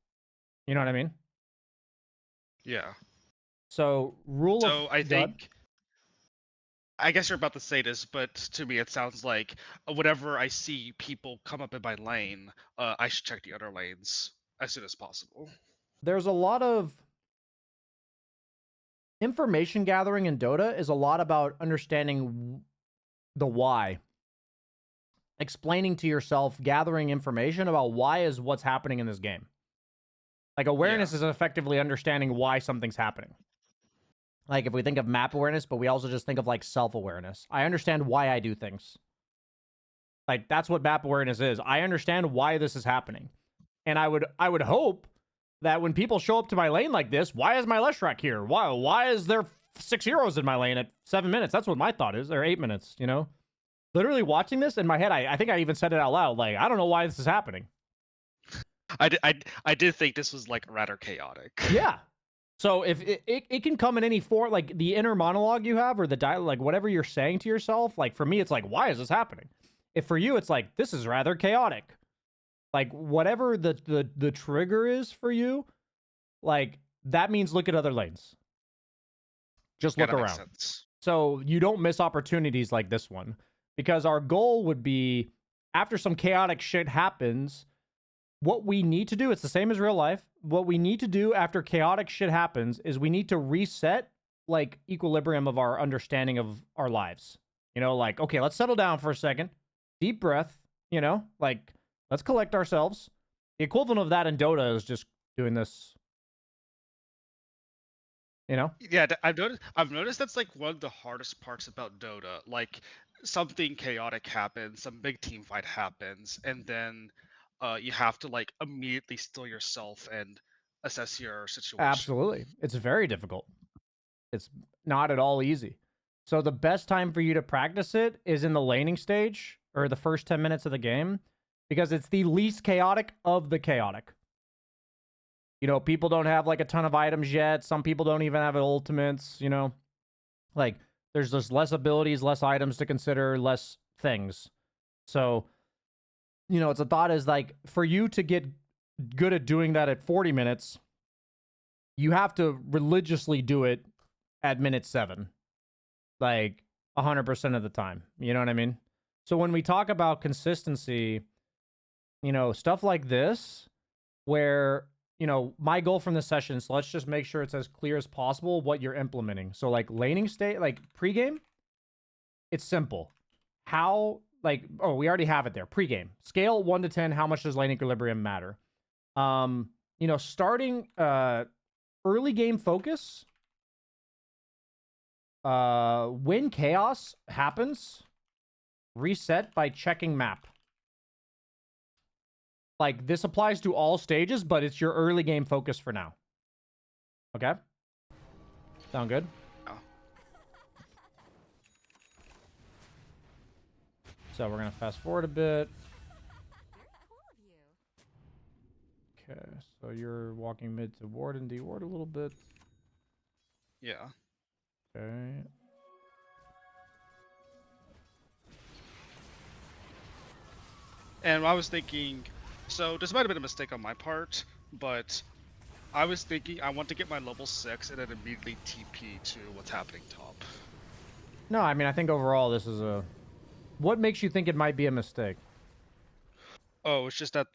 You know what I mean? Yeah. So So I think, I guess you're about to say this, but to me it sounds like whenever I see people come up in my lane, I should check the other lanes as soon as possible. There's a lot of information gathering in Dota is a lot about understanding the why. Explaining to yourself, gathering information about why is what's happening in this game. Like awareness is effectively understanding why something's happening. Like if we think of map awareness, but we also just think of like self-awareness. I understand why I do things. Like that's what map awareness is. I understand why this is happening. And I would hope that when people show up to my lane like this, why is my Leshrac here? Why is there 6 heroes in my lane at 7 minutes? That's what my thought is. Or 8 minutes, you know? Literally watching this in my head, I think I even said it out loud. Like, I don't know why this is happening. I did think this was like rather chaotic. Yeah. So if it can come in any form, like the inner monologue you have or the dialogue, like whatever you're saying to yourself, like for me, it's like, why is this happening? If for you, it's like, this is rather chaotic. Like whatever the trigger is for you, like that means look at other lanes. Just look around. So you don't miss opportunities like this one. Because our goal would be, after some chaotic shit happens, what we need to do, it's the same as real life. What we need to do after chaotic shit happens is we need to reset like equilibrium of our understanding of our lives. You know, like, okay, let's settle down for a second. Deep breath, you know, like, let's collect ourselves. The equivalent of that in Dota is just doing this. You know? Yeah, I've noticed that's like one of the hardest parts about Dota. Like something chaotic happens, some big team fight happens, and then you have to like immediately still yourself and assess your situation. Absolutely. It's very difficult. It's not at all easy. So the best time for you to practice it is in the laning stage or the first 10 minutes of the game because it's the least chaotic of the chaotic. You know, people don't have like a ton of items yet. Some people don't even have ultimates, you know. Like there's just less abilities, less items to consider, less things. So, you know, it's a thought is like for you to get good at doing that at 40 minutes, you have to religiously do it at minute 7. Like 100% of the time. You know what I mean? So when we talk about consistency, you know, stuff like this, where, you know, my goal from this session, so let's just make sure it's as clear as possible what you're implementing. So like laning state, like pregame, it's simple. How, like, oh, we already have it there. Pregame. Scale 1 to 10, how much does lane equilibrium matter? You know, starting early game focus. When chaos happens, reset by checking map. Like, this applies to all stages, but it's your early game focus for now. Okay? Sound good? Oh. So we're going to fast forward a bit. Okay, so you're walking mid to ward and deward a little bit. Yeah. Okay. And I was thinking, so this might have been a mistake on my part, but I was thinking I want to get my level 6 and then immediately TP to what's happening top. No, I mean, I think overall this is a... What makes you think it might be a mistake? Oh, it's just that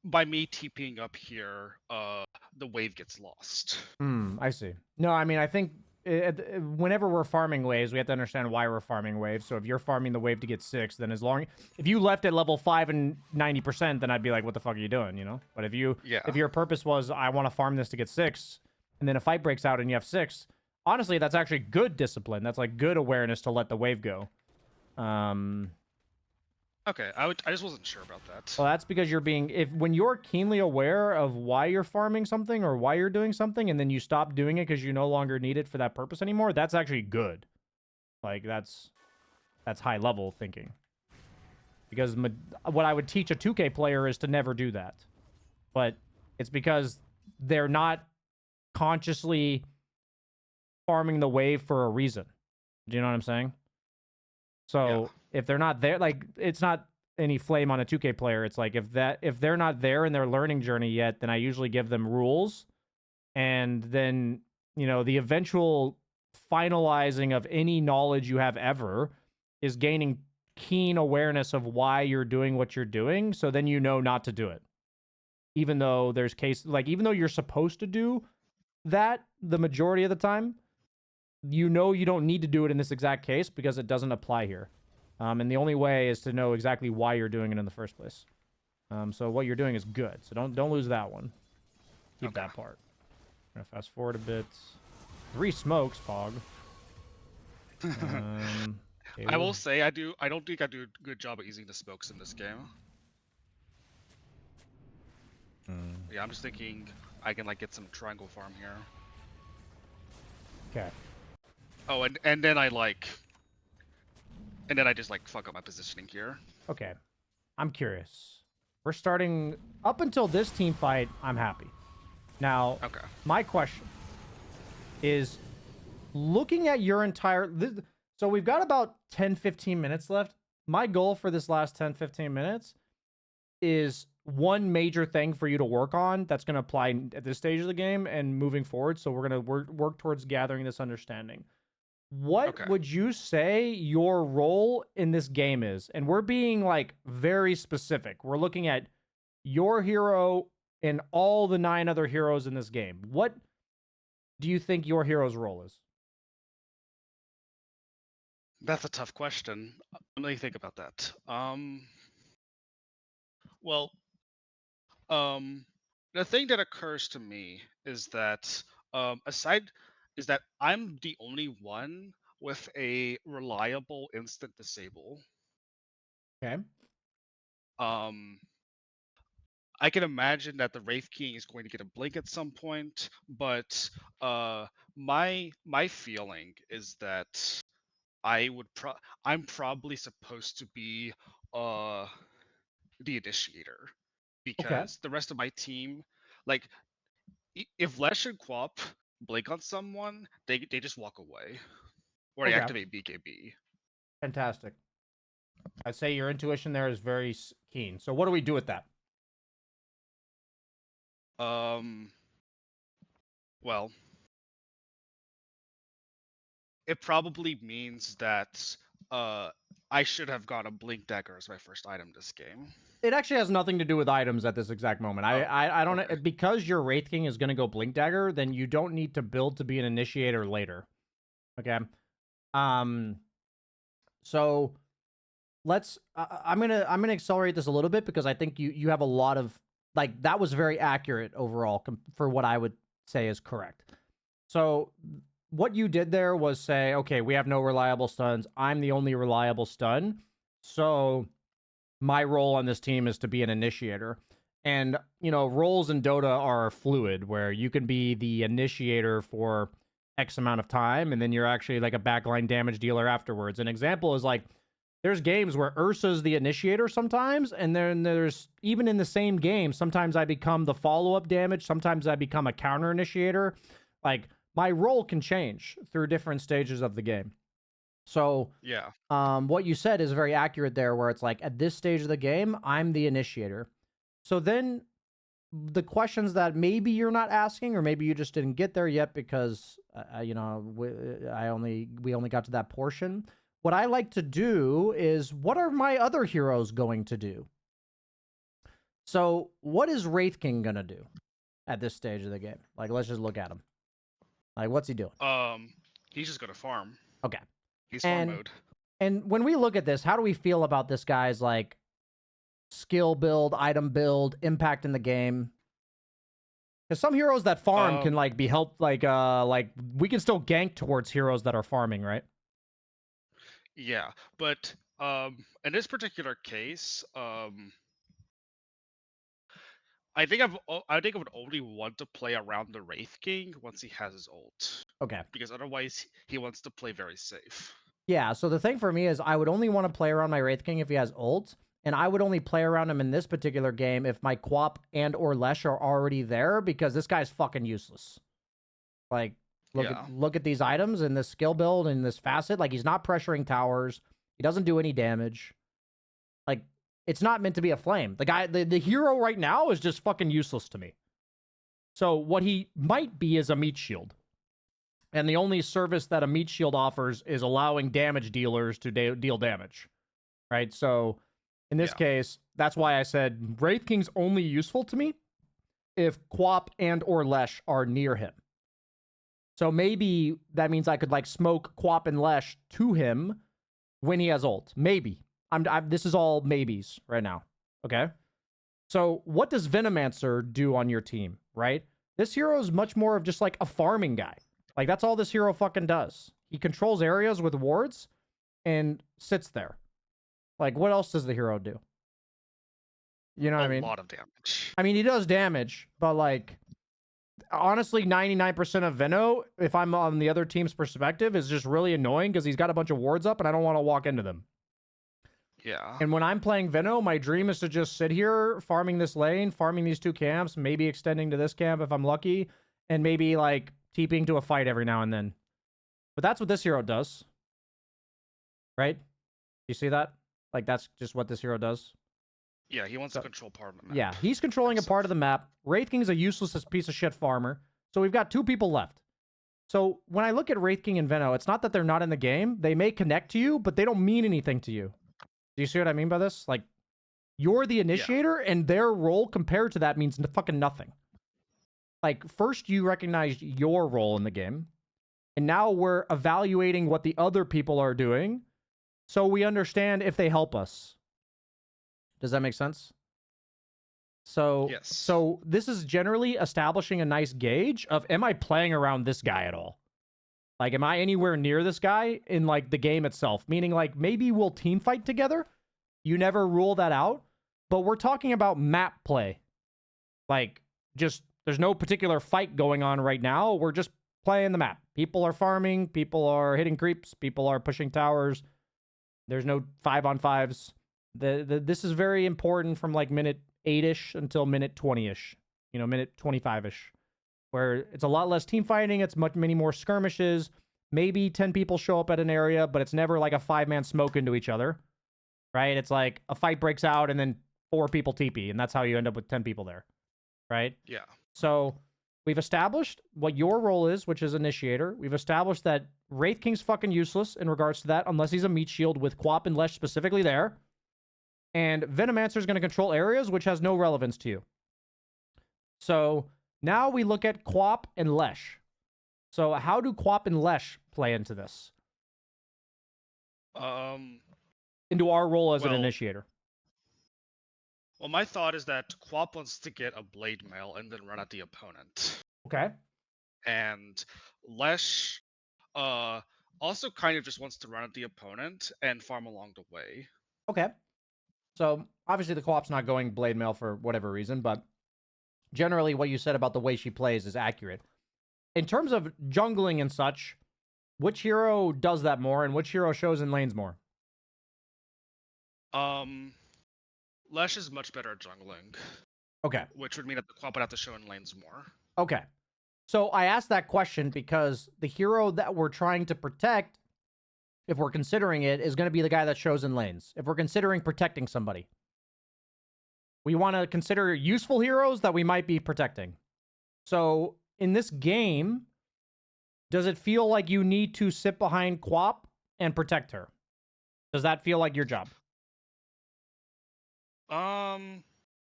by me TPing up here, the wave gets lost. I see. No, I mean, I think whenever we're farming waves, we have to understand why we're farming waves. So if you're farming the wave to get 6, then if you left at level 5 and 90%, then I'd be like, what the fuck are you doing, you know? But if Yeah. your purpose was, I want to farm this to get 6, and then a fight breaks out and you have 6, honestly, that's actually good discipline. That's like good awareness to let the wave go. Okay, I just wasn't sure about that. Well, that's because when you're keenly aware of why you're farming something or why you're doing something, and then you stop doing it because you no longer need it for that purpose anymore, that's actually good. Like, that's high level thinking. Because what I would teach a 2K player is to never do that. But it's because they're not consciously farming the wave for a reason. Do you know what I'm saying? So if they're not there, like, it's not any flame on a 2K player. It's like if they're not there in their learning journey yet, then I usually give them rules, and then the eventual finalizing of any knowledge you have ever is gaining keen awareness of why you're doing what you're doing. So then you know not to do it, even though even though you're supposed to do that the majority of the time, you don't need to do it in this exact case because it doesn't apply here. And the only way is to know exactly why you're doing it in the first place. So what you're doing is good. So don't lose that one. Keep that part. I'm gonna fast forward a bit. 3 smokes, Pog. Okay, I will say I don't think I do a good job at using the smokes in this game. Yeah, I'm just thinking I can like get some triangle farm here. Okay. Oh, and then I just like fuck up my positioning here. Okay. I'm curious. We're starting up until this team fight. I'm happy. Now, Okay. my question is, looking at your entire... So we've got about 10-15 minutes left. My goal for this last 10-15 minutes is one major thing for you to work on that's going to apply at this stage of the game and moving forward. So we're going to work towards gathering this understanding. What would you say your role in this game is? And we're being like very specific. We're looking at your hero and all the 9 other heroes in this game. What do you think your hero's role is? That's a tough question. Let me think about that. Well, the thing that occurs to me is that is that I'm the only one with a reliable instant disable. Okay. I can imagine that the Wraith King is going to get a blink at some point, but my feeling is that I'm probably supposed to be uh the initiator Okay. because the rest of my team, like if Lesh and Quap blink on someone, they just walk away or they Okay. activate BKB. Fantastic. I'd say your intuition there is very keen. So what do we do with that? Well, it probably means that I should have got a Blink Dagger as my first item this game. It actually has nothing to do with items at this exact moment. I don't okay. Because your Wraith King is going to go Blink Dagger, then you don't need to build to be an initiator later. Okay. So I'm gonna accelerate this a little bit because I think you have a lot of like that was very accurate overall for what I would say is correct. So what you did there was say, okay, we have no reliable stuns. I'm the only reliable stun. So my role on this team is to be an initiator. And, roles in Dota are fluid where you can be the initiator for X amount of time, and then you're actually like a backline damage dealer afterwards. An example is like, there's games where Ursa's the initiator sometimes, and then there's, even in the same game, sometimes I become the follow-up damage, sometimes I become a counter initiator. Like, my role can change through different stages of the game. So, yeah. What you said is very accurate there, where it's like, at this stage of the game, I'm the initiator. So then the questions that maybe you're not asking, or maybe you just didn't get there yet because you know we only got to that portion. What I like to do is, what are my other heroes going to do? So, what is Wraith King gonna do at this stage of the game? Like, let's just look at him. Like, what's he doing? He's just gonna farm. Okay. He's farm And mode. and when we look at this, how do we feel about this guy's like skill build, item build, impact in the game? Because some heroes that farm can like be helped, like we can still gank towards heroes that are farming, right? Yeah, but in this particular case, I think I would only want to play around the Wraith King once he has his ult, Okay. because otherwise he wants to play very safe. Yeah, so the thing for me is I would only want to play around my Wraith King if he has ult, and I would only play around him in this particular game if my Quap and or Lesh are already there, because this guy's fucking useless. Like, look at these items and this skill build and this facet. Like, he's not pressuring towers. He doesn't do any damage. Like, it's not meant to be a flame. The guy, the hero right now is just fucking useless to me. So what he might be is a meat shield. And the only service that a meat shield offers is allowing damage dealers to deal damage. Right? So in this case, that's why I said Wraith King's only useful to me if Quap and or Lesh are near him. So maybe that means I could like smoke Quap and Lesh to him when he has ult. Maybe. This is all maybes right now. Okay? So what does Venomancer do on your team, right? This hero is much more of just like a farming guy. Like, that's all this hero fucking does. He controls areas with wards and sits there. Like, what else does the hero do? You know what I mean? A lot of damage. I mean, he does damage, but like, honestly, 99% of Veno, if I'm on the other team's perspective, is just really annoying because he's got a bunch of wards up and I don't want to walk into them. Yeah. And when I'm playing Veno, my dream is to just sit here farming this lane, farming these two camps, maybe extending to this camp if I'm lucky, and maybe like TPing to a fight every now and then. But that's what this hero does. Right? You see that? Like, that's just what this hero does. Yeah, he wants to control part of the map. Yeah, he's controlling a part of the map. Wraith King's a useless piece of shit farmer. So we've got two people left. So when I look at Wraith King and Veno, it's not that they're not in the game. They may connect to you, but they don't mean anything to you. Do you see what I mean by this? Like, you're the initiator, and their role compared to that means fucking nothing. Like, first you recognized your role in the game, and now we're evaluating what the other people are doing, so we understand if they help us. Does that make sense? So, yes. So this is generally establishing a nice gauge of, am I playing around this guy at all? Like, am I anywhere near this guy in, like, the game itself? Meaning, like, maybe we'll team fight together. You never rule that out. But we're talking about map play. Like, just, there's no particular fight going on right now. We're just playing the map. People are farming. People are hitting creeps. People are pushing towers. There's no 5-on-5s. This is very important from, like, minute 8-ish until minute 20-ish. You know, minute 25-ish. Where it's a lot less team fighting, it's many more skirmishes. Maybe 10 people show up at an area, but it's never like a 5-man smoke into each other, right? It's like a fight breaks out and then 4 people TP, and that's how you end up with 10 people there, right? Yeah. So we've established what your role is, which is initiator. We've established that Wraith King's fucking useless in regards to that, unless he's a meat shield with Quap and Lesh specifically there. And Venomancer's going to control areas, which has no relevance to you. So now we look at Quap and Lesh. So how do Quap and Lesh play into this? Into our role as an initiator. Well, my thought is that Quap wants to get a blade mail and then run at the opponent. Okay. And Lesh also kind of just wants to run at the opponent and farm along the way. Okay. So obviously the Quap's not going blade mail for whatever reason, but generally what you said about the way she plays is accurate. In terms of jungling and such, which hero does that more and which hero shows in lanes more? Lesh is much better at jungling. Okay. Which would mean that the Quap would have to show in lanes more. Okay. So I asked that question because the hero that we're trying to protect, if we're considering it, is going to be the guy that shows in lanes. If we're considering protecting somebody. We want to consider useful heroes that we might be protecting. So in this game, does it feel like you need to sit behind Quap and protect her? Does that feel like your job?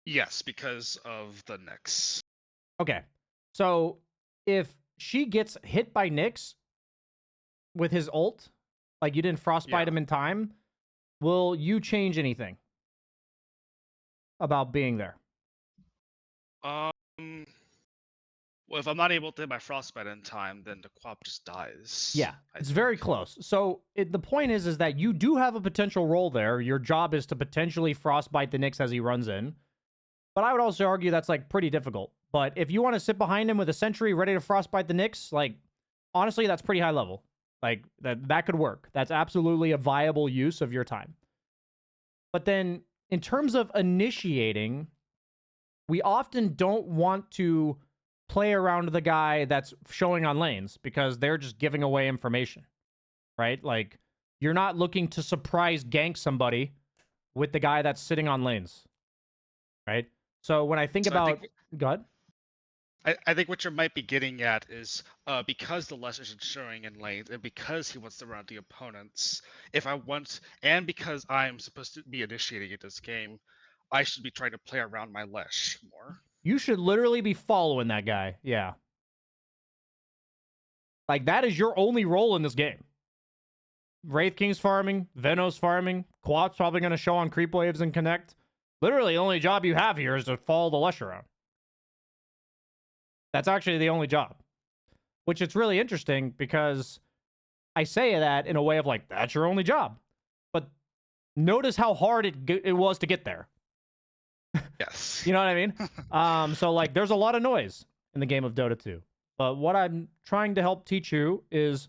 Yes, because of the Nyx. Okay. So if she gets hit by Nyx with his ult, like you didn't frostbite Yeah. him in time, will you change anything about being there? Um. Well, if I'm not able to hit my frostbite in time, then the Quap just dies. Yeah, I it's think. very close. So the point is that you do have a potential role there. Your job is to potentially frostbite the Nyx as he runs in. But I would also argue that's like pretty difficult. But if you want to sit behind him with a sentry ready to frostbite the Nyx, like honestly, that's pretty high level. Like that could work. That's absolutely a viable use of your time. But then in terms of initiating, we often don't want to play around the guy that's showing on lanes because they're just giving away information, right? Like you're not looking to surprise gank somebody with the guy that's sitting on lanes, right? So when I think So I think about, go ahead. I think what you might be getting at is because the Lush isn't showing in lanes, and because he wants to run the opponents, if I want, and because I'm supposed to be initiating in this game, I should be trying to play around my Lesh more. You should literally be following that guy. Yeah. Like that is your only role in this game. Wraith King's farming, Venos farming, Quap's probably going to show on creep waves and connect. Literally, the only job you have here is to follow the Lush around. That's actually the only job. Which it's really interesting because I say that in a way of like, that's your only job. But notice how hard it was to get there. Yes. You know what I mean? So like there's a lot of noise in the game of Dota 2. But what I'm trying to help teach you is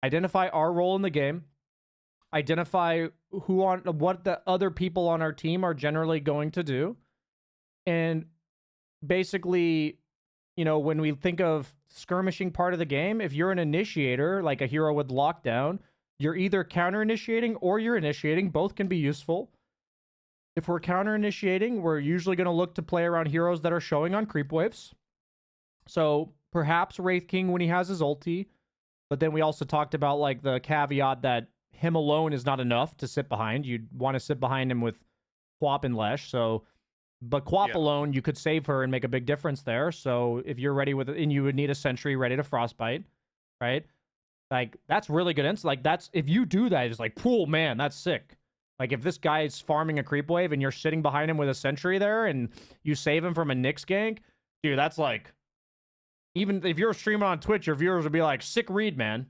identify our role in the game, identify what the other people on our team are generally going to do, and basically, you know, when we think of skirmishing part of the game, if you're an initiator, like a hero with lockdown, you're either counter initiating or you're initiating. Both can be useful. If we're counter initiating, we're usually going to look to play around heroes that are showing on creep waves. So perhaps Wraith King when he has his ulti, but then we also talked about like the caveat that him alone is not enough to sit behind. You'd want to sit behind him with Quap and Lesh. So, but Quap Yeah. alone, you could save her and make a big difference there. So if you're ready with it, and you would need a sentry ready to frostbite, right? Like that's really good insight. Like that's if you do that, it's like, cool, man, that's sick. Like if this guy's farming a creep wave and you're sitting behind him with a sentry there and you save him from a Nyx gank, dude, that's like, even if you're streaming on Twitch, your viewers would be like, sick read, man.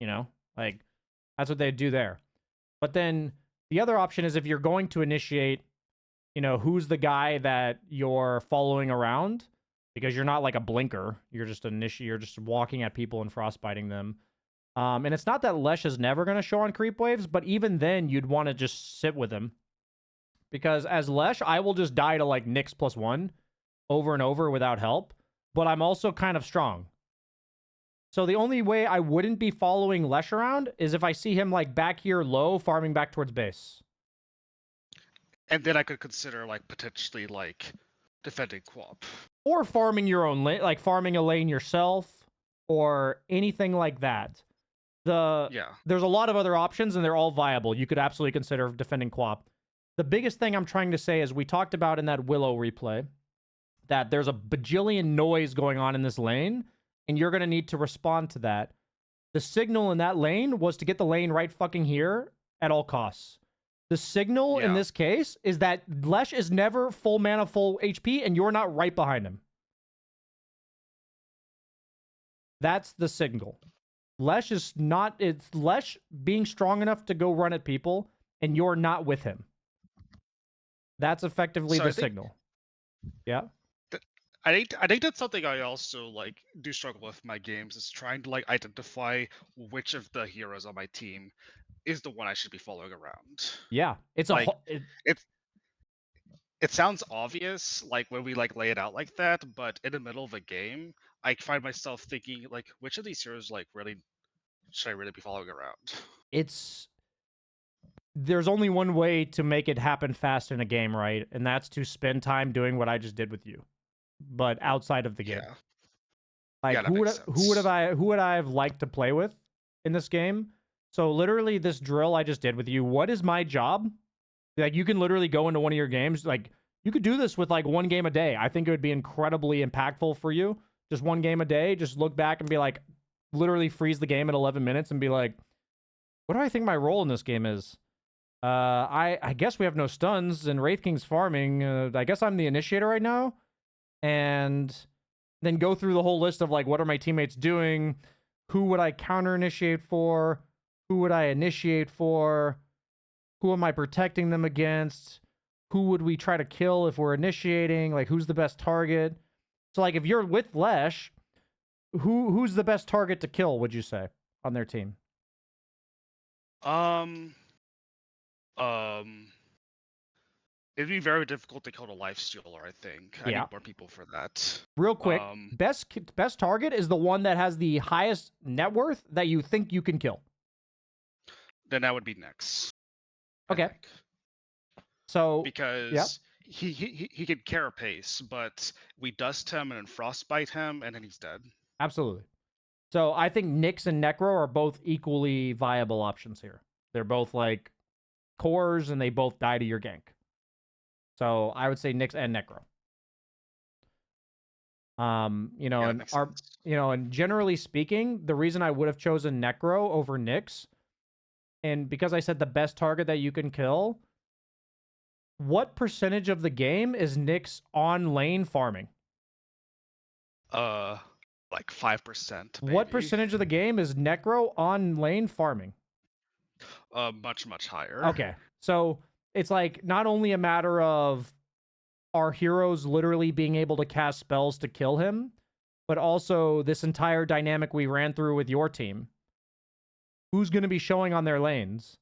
You know, like that's what they do there. But then the other option is if you're going to initiate, you know, who's the guy that you're following around, because you're not like a blinker. You're just you're just walking at people and frostbiting them. And it's not that Lesh is never going to show on creep waves, but even then you'd want to just sit with him. Because as Lesh, I will just die to like Nyx +1 over and over without help. But I'm also kind of strong. So the only way I wouldn't be following Lesh around is if I see him like back here low, farming back towards base. And then I could consider like potentially like defending Quap. Or farming your own lane, like farming a lane yourself, or anything like that. Yeah. There's a lot of other options, and they're all viable. You could absolutely consider defending Quap. The biggest thing I'm trying to say is we talked about in that Willow replay that there's a bajillion noise going on in this lane, and you're going to need to respond to that. The signal in that lane was to get the lane right fucking here at all costs. The signal in Yeah. this case is that Lesh is never full mana, full HP, and you're not right behind him. That's the signal. Lesh is not, it's Lesh being strong enough to go run at people, and you're not with him. That's effectively So the signal. Yeah. I think that's something I also like do struggle with in my games is trying to like identify which of the heroes on my team is the one I should be following around. Yeah. It's Like it it sounds obvious like when we like lay it out like that, but in the middle of a game, I find myself thinking like which of these heroes like really should I really be following around? it's there's only one way to make it happen fast in a game, right? And that's to spend time doing what I just did with you, but outside of the game. Yeah. Like Yeah, that makes sense. who would I have liked to play with in this game? So literally this drill I just did with you, what is my job? Like you can literally go into one of your games, like you could do this with like one game a day. I think it would be incredibly impactful for you. Just one game a day, just look back and be like literally freeze the game at 11 minutes and be like, what do I think my role in this game is? I guess we have no stuns and Wraith King's farming. I guess I'm the initiator right now. And then go through the whole list of like, what are my teammates doing? Who would I counter initiate for? Who would I initiate for? Who am I protecting them against? Who would we try to kill if we're initiating? Like, who's the best target? So, like, if you're with Lesh, who's the best target to kill, would you say, on their team? Um, it'd be very difficult to kill the life stealer, I think. I Yeah. need more people for that. Real quick, Um, best target is the one that has the highest net worth that you think you can kill. then that would be Nyx. I Okay. think. So, Because he could carapace, but we dust him and then frostbite him, and then he's dead. absolutely. So I think Nyx and Necro are both equally viable options here. They're both like cores and they both die to your gank. So I would say Nyx and Necro. You know, Yeah, that and makes sense. and generally speaking, the reason I would have chosen Necro over Nyx, and because I said the best target that you can kill, what percentage of the game is Nyx on lane farming? Like 5%. What Maybe. percentage of the game is Necro on lane farming? Much higher. Okay. So it's like not only a matter of our heroes literally being able to cast spells to kill him, but also this entire dynamic we ran through with your team. Who's going to be showing on their lanes?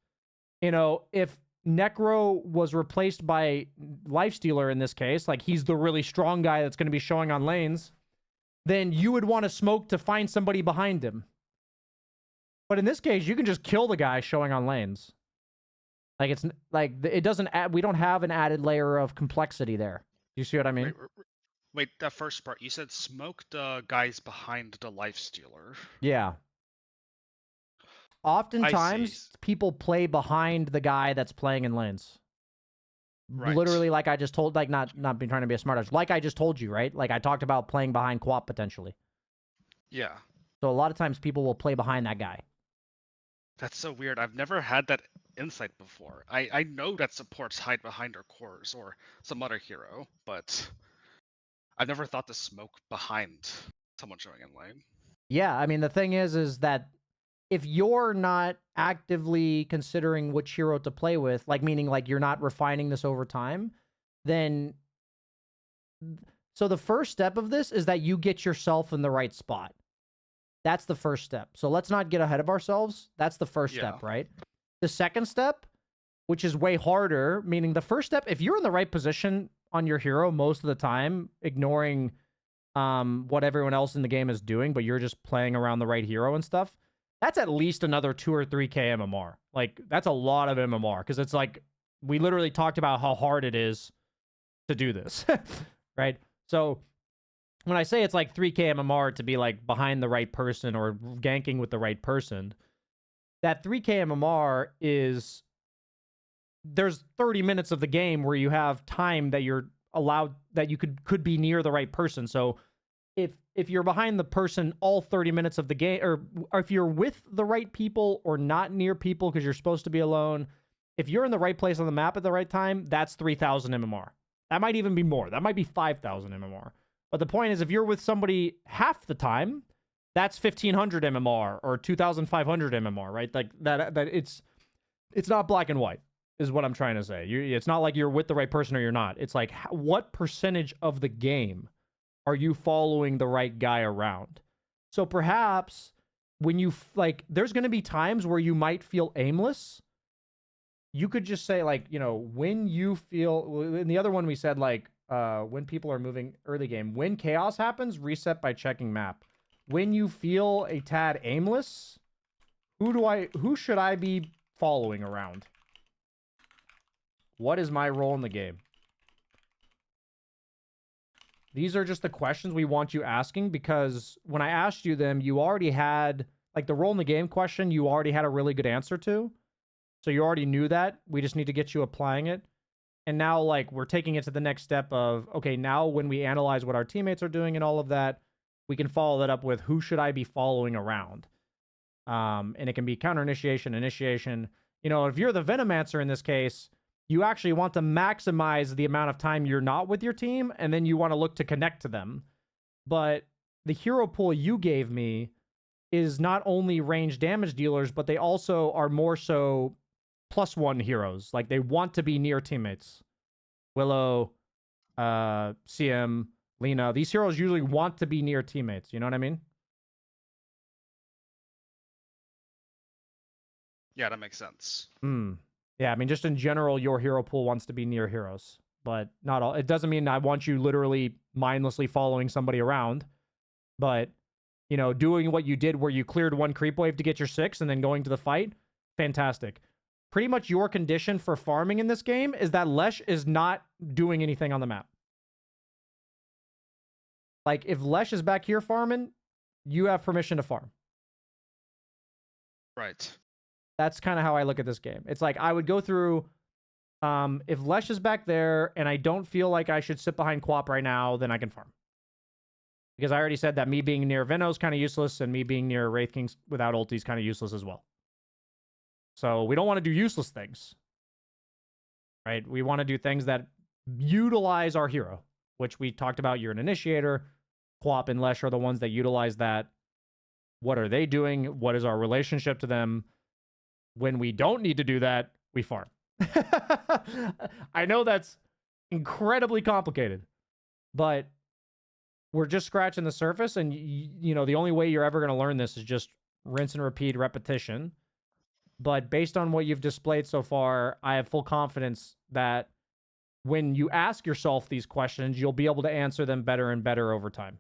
You know, if Necro was replaced by Lifestealer in this case, like he's the really strong guy that's going to be showing on lanes, then you would want to smoke to find somebody behind him. But in this case, you can just kill the guy showing on lanes. Like it's like it doesn't add, we don't have an added layer of complexity there. Do you see what I mean? Wait, that first part, you said smoke the guys behind the life stealer. Yeah. Oftentimes, people play behind the guy that's playing in lanes. Right. Literally, like I just told, like not being trying to be a smartass, like I just told you, right? Like I talked about playing behind Quap potentially. Yeah. So a lot of times people will play behind that guy. That's so weird. I've never had that insight before. I know that supports hide behind our cores or some other hero, but I've never thought to smoke behind someone showing in lane. Yeah, I mean the thing is that if you're not actively considering which hero to play with, like meaning like you're not refining this over time, then so the first step of this is that you get yourself in the right spot. That's the first step. So let's not get ahead of ourselves. That's the first step, right? The second step, which is way harder, meaning the first step, if you're in the right position on your hero most of the time, ignoring what everyone else in the game is doing, but you're just playing around the right hero and stuff, that's at least another 2 or 3k MMR. Like, that's a lot of MMR, because it's like, we literally talked about how hard it is to do this, right? So when I say it's like 3k MMR to be like behind the right person or ganking with the right person, that 3k MMR is, there's 30 minutes of the game where you have time that you're allowed, that you could be near the right person. So if you're behind the person all 30 minutes of the game, or if you're with the right people or not near people because you're supposed to be alone, if you're in the right place on the map at the right time, that's 3,000 MMR. That might even be more. That might be 5,000 MMR. But the point is, if you're with somebody half the time, that's 1,500 MMR or 2,500 MMR, right? Like that it's not black and white, is what I'm trying to say. It's not like you're with the right person or you're not. It's like, what percentage of the game are you following the right guy around? So perhaps when you, like, there's going to be times where you might feel aimless. You could just say, like, you know, when you feel, in the other one we said, like, when people are moving early game, when chaos happens, reset by checking map. When you feel a tad aimless, who should I be following around? What is my role in the game? These are just the questions we want you asking, because when I asked you them, you already had, like, the role in the game question, you already had a really good answer to. So you already knew that. We just need to get you applying it. And now, like, we're taking it to the next step of, okay, now when we analyze what our teammates are doing and all of that, we can follow that up with who should I be following around? And it can be counter initiation, initiation. You know, if you're the Venomancer in this case, you actually want to maximize the amount of time you're not with your team, and then you want to look to connect to them. But the hero pool you gave me is not only range damage dealers, but they also are more so +1 heroes. Like, they want to be near teammates. Willow, CM, Lena. These heroes usually want to be near teammates. You know what I mean? Yeah, that makes sense. Yeah, I mean, just in general, your hero pool wants to be near heroes, but not all. It doesn't mean I want you literally mindlessly following somebody around, but, you know, doing what you did where you cleared one creep wave to get your 6 and then going to the fight, fantastic. Pretty much your condition for farming in this game is that Lesh is not doing anything on the map. Like, if Lesh is back here farming, you have permission to farm. Right. That's kind of how I look at this game. It's like I would go through, if Lesh is back there and I don't feel like I should sit behind Quap right now, then I can farm. Because I already said that me being near Veno is kind of useless, and me being near Wraith Kings without ulti is kind of useless as well. So we don't want to do useless things, right? We want to do things that utilize our hero, which we talked about. You're an initiator. Quap and Lesh are the ones that utilize that. What are they doing? What is our relationship to them? When we don't need to do that, we farm. I know that's incredibly complicated, but we're just scratching the surface. And, you know, the only way you're ever going to learn this is just rinse and repeat, repetition. But based on what you've displayed so far, I have full confidence that when you ask yourself these questions, you'll be able to answer them better and better over time.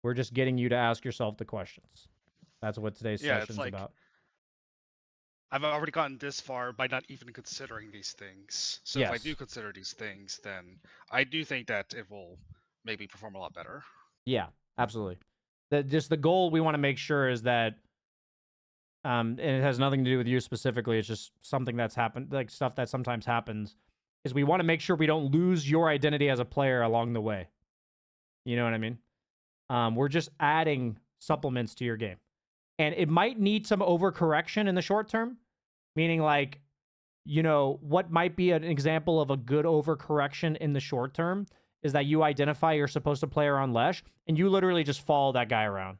We're just getting you to ask yourself the questions. That's what today's session's like, about. I've already gotten this far by not even considering these things. So if I do consider these things, then I do think that it will maybe perform a lot better. Yeah, absolutely. Just the goal we want to make sure is that, and it has nothing to do with you specifically, it's just something that's happened, like stuff that sometimes happens, is we want to make sure we don't lose your identity as a player along the way. You know what I mean? We're just adding supplements to your game. And it might need some overcorrection in the short term, meaning, like, you know, what might be an example of a good overcorrection in the short term is that you identify you're supposed to play around Lesh, and you literally just follow that guy around.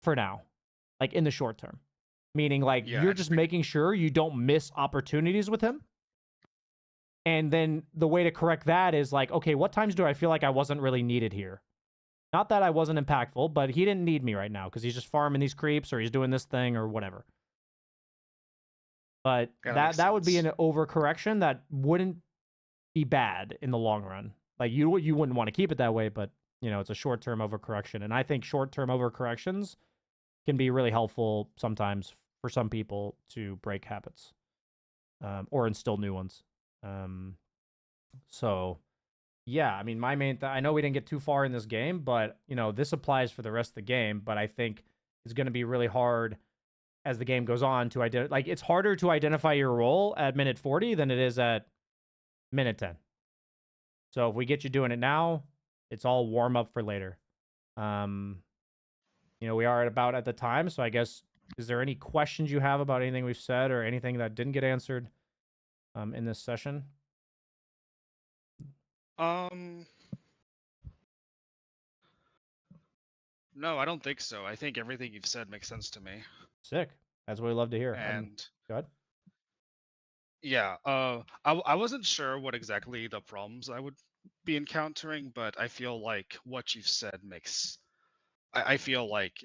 For now. Like, in the short term. Meaning, like, you're just making sure you don't miss opportunities with him. And then the way to correct that is, like, okay, what times do I feel like I wasn't really needed here? Not that I wasn't impactful, but he didn't need me right now because he's just farming these creeps or he's doing this thing or whatever. But that would be an overcorrection that wouldn't be bad in the long run. Like, you wouldn't want to keep it that way, but, you know, it's a short-term overcorrection. And I think short-term overcorrections can be really helpful sometimes for some people to break habits, or instill new ones. So yeah, I mean, my main I know we didn't get too far in this game, but, you know, this applies for the rest of the game. But I think it's going to be really hard as the game goes on to identify. Like, it's harder to identify your role at minute 40 than it is at minute 10. So if we get you doing it now, it's all warm up for later. You know, we are at the time, so I guess, is there any questions you have about anything we've said or anything that didn't get answered in this session? No, I don't think so. I think everything you've said makes sense to me. Sick. That's what we love to hear. And go ahead. Yeah, I wasn't sure what exactly the problems I would be encountering, but I feel like what you've said makes. I feel like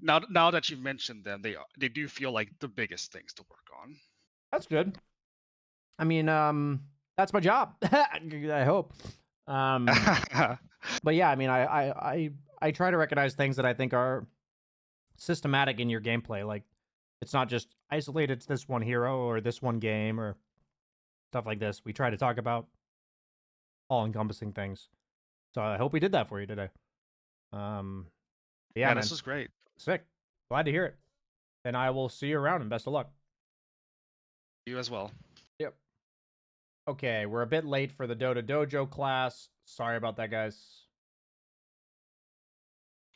now that you've mentioned them, they do feel like the biggest things to work on. That's good. I mean, that's my job. I hope. But yeah, I mean, I try to recognize things that I think are systematic in your gameplay. Like, it's not just isolated to this one hero or this one game, or stuff like this. We try to talk about all-encompassing things. So I hope we did that for you today. Yeah, Yeah, man. this was great. Sick. Glad to hear it. And I will see you around, and best of luck. You as well. Yep. Okay, we're a bit late for the Dota Dojo class. Sorry about that, guys.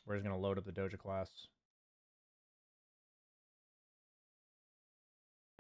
We're just going to load up the Dojo class.